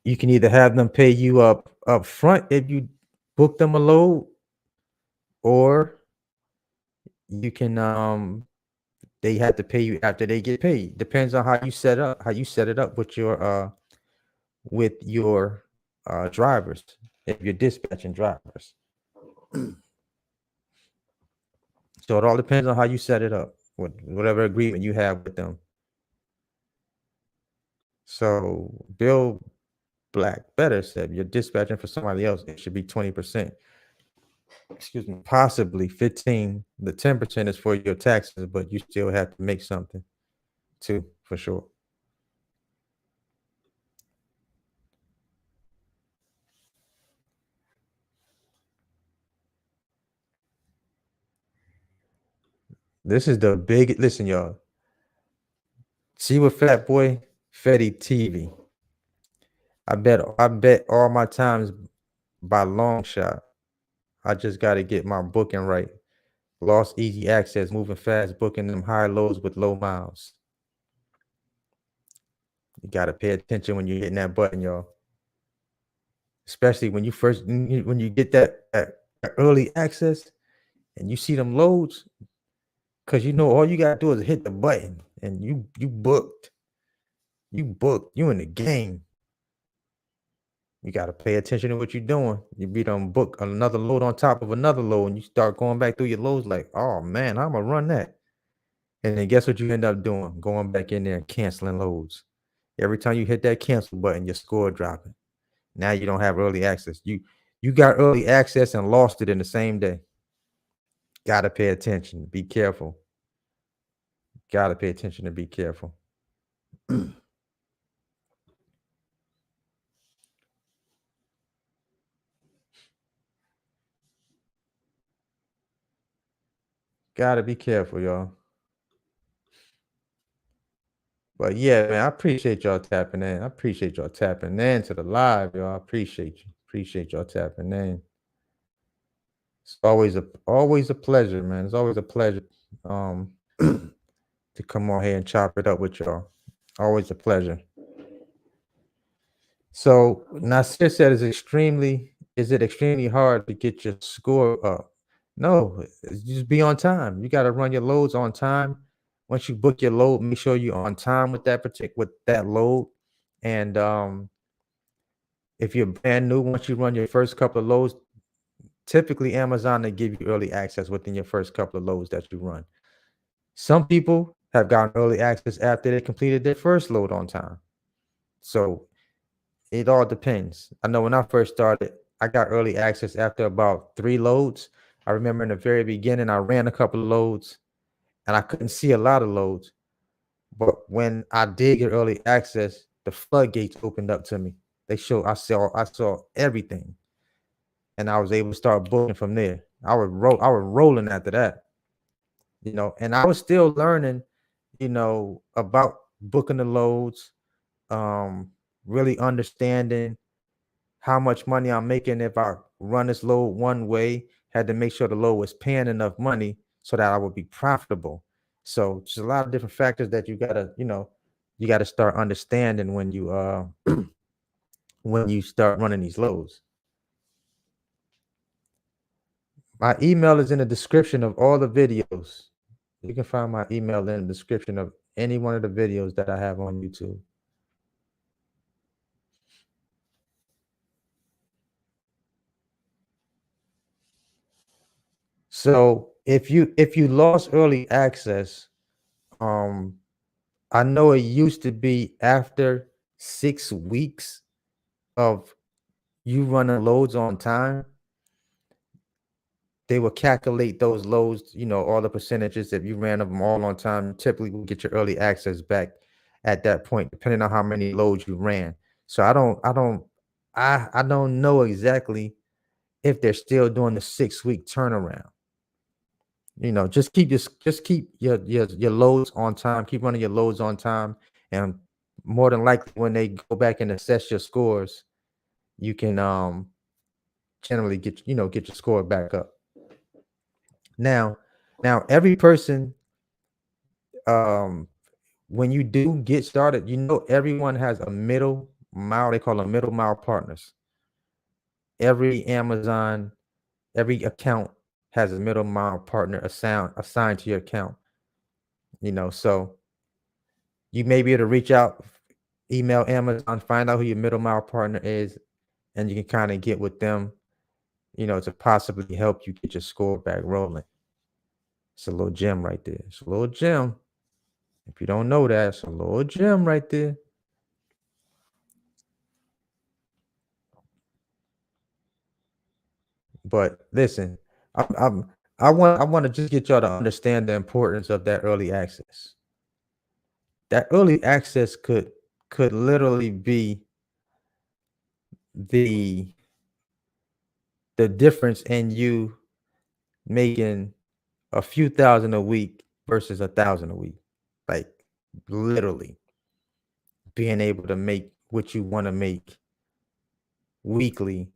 You can either have them pay you up front if you book them a load, or you can they have to pay you after they get paid. Depends on how you set it up with your drivers, if you're dispatching drivers. So it all depends on how you set it up, with whatever agreement you have with them. So Bill Black Better said, you're dispatching for somebody else, it should be 20%. Excuse me, possibly 15. The 10% is for your taxes, but you still have to make something too, for sure. This is the big listen, y'all. See what Fat Boy Fetty TV. I bet all my times by long shot. I just got to get my booking right. Lost easy access, moving fast, booking them high lows with low miles. You got to pay attention when you're hitting that button, y'all. Especially when you get that early access and you see them loads, because all you gotta do is hit the button and you booked. You in the game. You gotta pay attention to what you're doing. You be done book another load on top of another load, and you start going back through your loads like, oh man, I'm gonna run that. And then guess what you end up doing? Going back in there and canceling loads. Every time you hit that cancel button, your score dropping. Now you don't have early access. You got early access and lost it in the same day. Gotta pay attention. Be careful. Gotta pay attention and be careful. Gotta be careful, y'all. But yeah, man, I appreciate y'all tapping in. I appreciate y'all tapping in to the live, y'all. I appreciate you. Appreciate y'all tapping in. It's always a pleasure, man. It's always a pleasure to come on here and chop it up with y'all. Always a pleasure. So Nasir said, is it extremely hard to get your score up? No, just be on time. You got to run your loads on time. Once you book your load, make sure you're on time with that load. And if you're brand new, once you run your first couple of loads, typically Amazon they give you early access within your first couple of loads that you run. Some people have gotten early access after they completed their first load on time. So it all depends. I know when I first started, I got early access after about 3 loads. I remember in the very beginning, I ran a couple of loads and I couldn't see a lot of loads. But when I did get early access, the floodgates opened up to me. I saw everything. And I was able to start booking from there. I was rolling after that. And I was still learning, about booking the loads, um, really understanding how much money I'm making if I run this load one way. Had to make sure the load was paying enough money so that I would be profitable. So just a lot of different factors that you gotta start understanding when you when you start running these loads. My email is in the description of all the videos. You can find my email in the description of any one of the videos that I have on YouTube. So if you lost early access, um, I know it used to be after 6 weeks of you running loads on time, they will calculate those loads, all the percentages. If you ran them all on time, typically will get your early access back at that point, depending on how many loads you ran. So I don't know exactly if they're still doing the 6 week turnaround. Just keep your loads on time, keep running your loads on time, and more than likely when they go back and assess your scores, you can generally get your score back up. Now, every person, um when you do get started, everyone has a middle mile. They call them middle mile partners. Every Amazon, every account has a middle mile partner assigned to your account. So you may be able to reach out, email Amazon, find out who your middle mile partner is, and you can kind of get with them, to possibly help you get your score back rolling. It's a little gem right there. It's a little gem. If you don't know that, it's a little gem right there. But listen, I want to just get y'all to understand the importance of that early access. That early access could literally be the the difference in you making a few thousand a week versus 1,000 a week. Like literally being able to make what you want to make weekly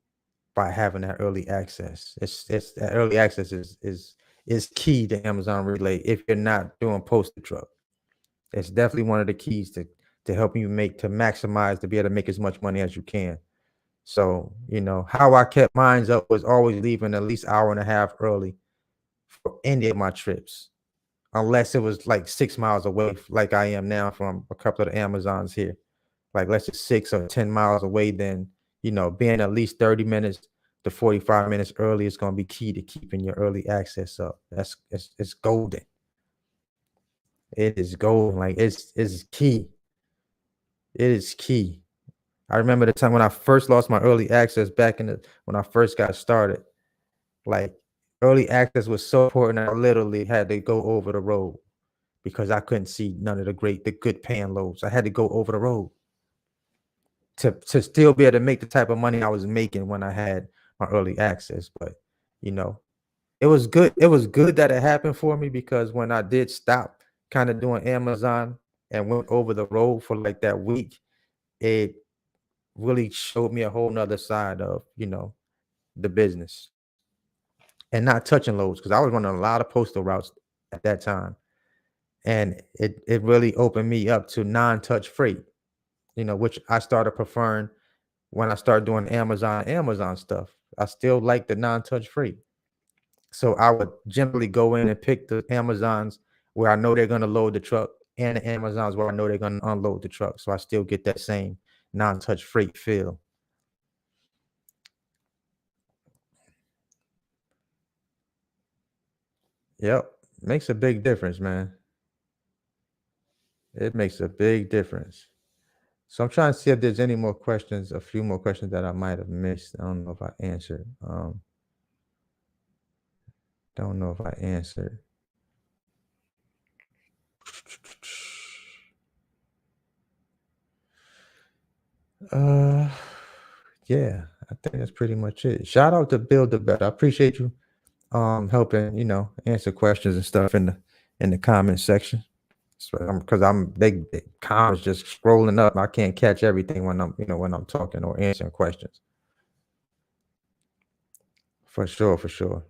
by having that early access. It's that early access is key to Amazon Relay if you're not doing posted truck. It's definitely one of the keys to help you to maximize, to be able to make as much money as you can. So, how I kept mines up was always leaving at least hour and a half early for any of my trips, unless it was like 6 miles away, like I am now from a couple of the Amazons here. Like let's just 6 or 10 miles away, then being at least 30 minutes to 45 minutes early is going to be key to keeping your early access up. It's golden. It is golden. Like it's key. It is key. I remember the time when I first lost my early access back when I first got started. Like early access was so important. I literally had to go over the road because I couldn't see none of the good paying loads. I had to go over the road to still be able to make the type of money I was making when I had my early access. But you know, it was good. It was good that it happened for me, because when I did stop kind of doing Amazon and went over the road for like that week, it really showed me a whole nother side of, the business, and not touching loads, because I was running a lot of postal routes at that time. And it really opened me up to non-touch freight, which I started preferring when I started doing Amazon stuff. I still like the non-touch freight. So I would generally go in and pick the Amazons where I know they're going to load the truck, and the Amazons where I know they're going to unload the truck. So I still get that same non-touch freight feel. Yep. Makes a big difference, man. It makes a big difference. So I'm trying to see if there's any more questions, a few more questions that I might have missed. I don't know if I answered. Don't know if I answered. Uh, yeah, I think that's pretty much it. Shout out to Build the Better. I appreciate you helping, answer questions and stuff in the comment section. So because they comments just scrolling up. I can't catch everything when I'm talking or answering questions. For sure, for sure.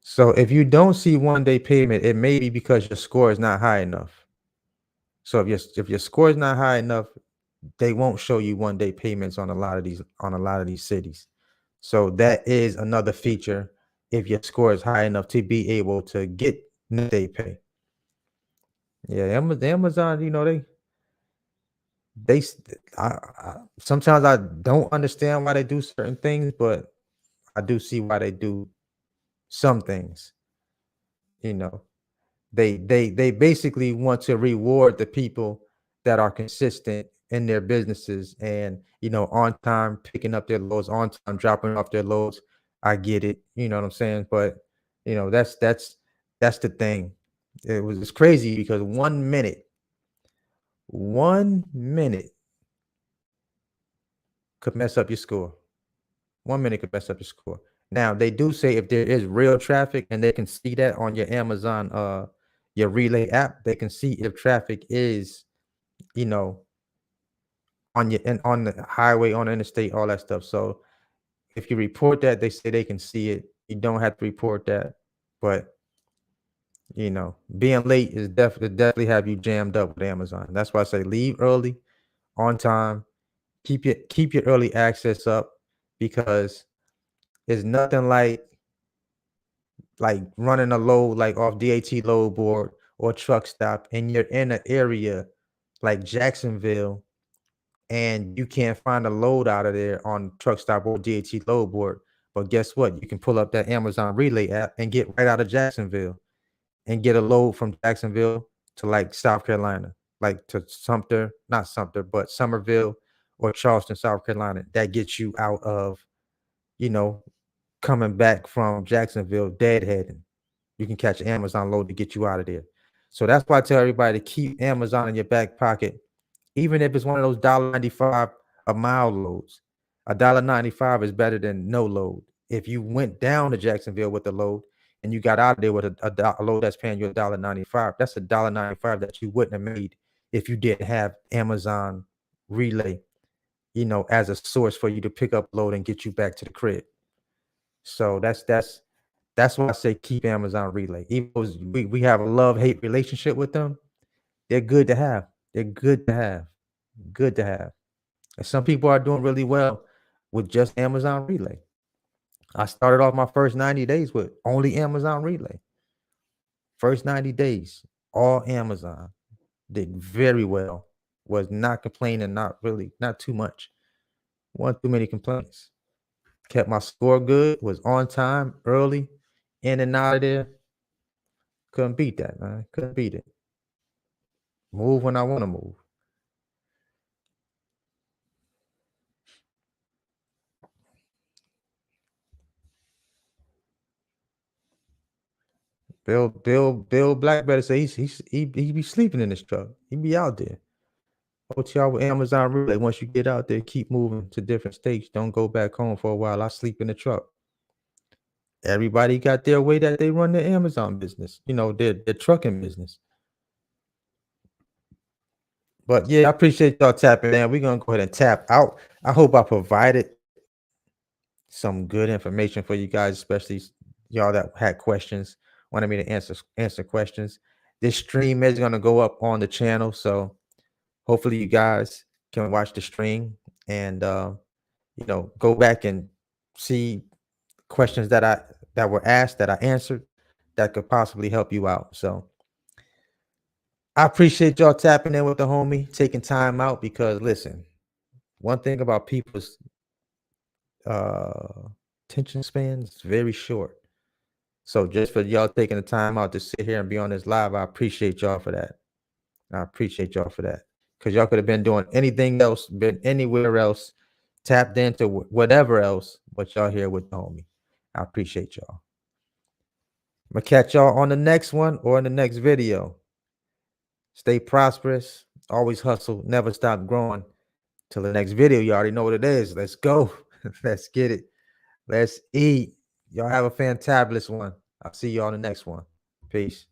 So if you don't see 1 day payment, it may be because your score is not high enough. So if your score is not high enough, they won't show you 1 day payments on a lot of these cities. So that is another feature if your score is high enough to be able to get next day pay. Yeah, Amazon, they s- I sometimes I don't understand why they do certain things, but I do see why they do some things. You know, they basically want to reward the people that are consistent in their businesses and on time picking up their loads, on time dropping off their loads. I get it, you know what I'm saying? But that's the thing. It's crazy because 1 minute could mess up your score. 1 minute could mess up your score. Now they do say if there is real traffic and they can see that on your Amazon your relay app, they can see if traffic is, you know, on your and on the highway, on the interstate, all that stuff. So if you report that, they say they can see it. You don't have to report that. But being late is definitely have you jammed up with Amazon. That's why I say leave early, on time, keep your early access up because it's nothing like running a load like off DAT load board or truck stop and you're in an area like Jacksonville and you can't find a load out of there on truck stop or DAT load board. But guess what? You can pull up that Amazon Relay app and get right out of Jacksonville and get a load from Jacksonville to like South Carolina, like to Sumter, not Sumter, but Somerville or Charleston, South Carolina. That gets you out of, you know, coming back from Jacksonville deadheading. You can catch an Amazon load to get you out of there. So that's why I tell everybody to keep Amazon in your back pocket, even if it's one of those $1.95 a mile loads. $1.95 is better than no load. If you went down to Jacksonville with the load and you got out of there with a load that's paying you $1.95, that's $1.95 that you wouldn't have made if you didn't have Amazon Relay, as a source for you to pick up load and get you back to the crib. So that's why I say keep Amazon Relay. Even though we have a love-hate relationship with them, they're good to have. They're good to have. Good to have. And some people are doing really well with just Amazon Relay. I started off my first 90 days with only Amazon Relay. First 90 days, all Amazon. Did very well. Was not complaining, not too much. Wasn't too many complaints. Kept my score good, was on time, early, in and out of there. Couldn't beat that, man. Couldn't beat it. Move when I want to move. Bill Black better say he be sleeping in this truck. He be out there. OTR with Amazon Relay. Once you get out there, keep moving to different states. Don't go back home for a while. I sleep in the truck. Everybody got their way that they run their Amazon business. Their trucking business. But yeah, I appreciate y'all tapping in. We're gonna go ahead and tap out. I hope I provided some good information for you guys, especially y'all that had questions, wanted me to answer questions. This stream is gonna go up on the channel, so hopefully you guys can watch the stream and go back and see questions that were asked that I answered that could possibly help you out. So I appreciate y'all tapping in with the homie, taking time out because listen, one thing about people's uh attention spans is very short. So just for y'all taking the time out to sit here and be on this live, I appreciate y'all for that. I appreciate y'all for that. Because y'all could have been doing anything else, been anywhere else, tapped into whatever else, but y'all here with the homie. I appreciate y'all. I'm gonna catch y'all on the next one or in the next video. Stay prosperous, always hustle, never stop growing. Till the next video, you already know what it is. Let's go. Let's get it. Let's eat. Y'all have a fantabulous one. I'll see you on the next one. Peace.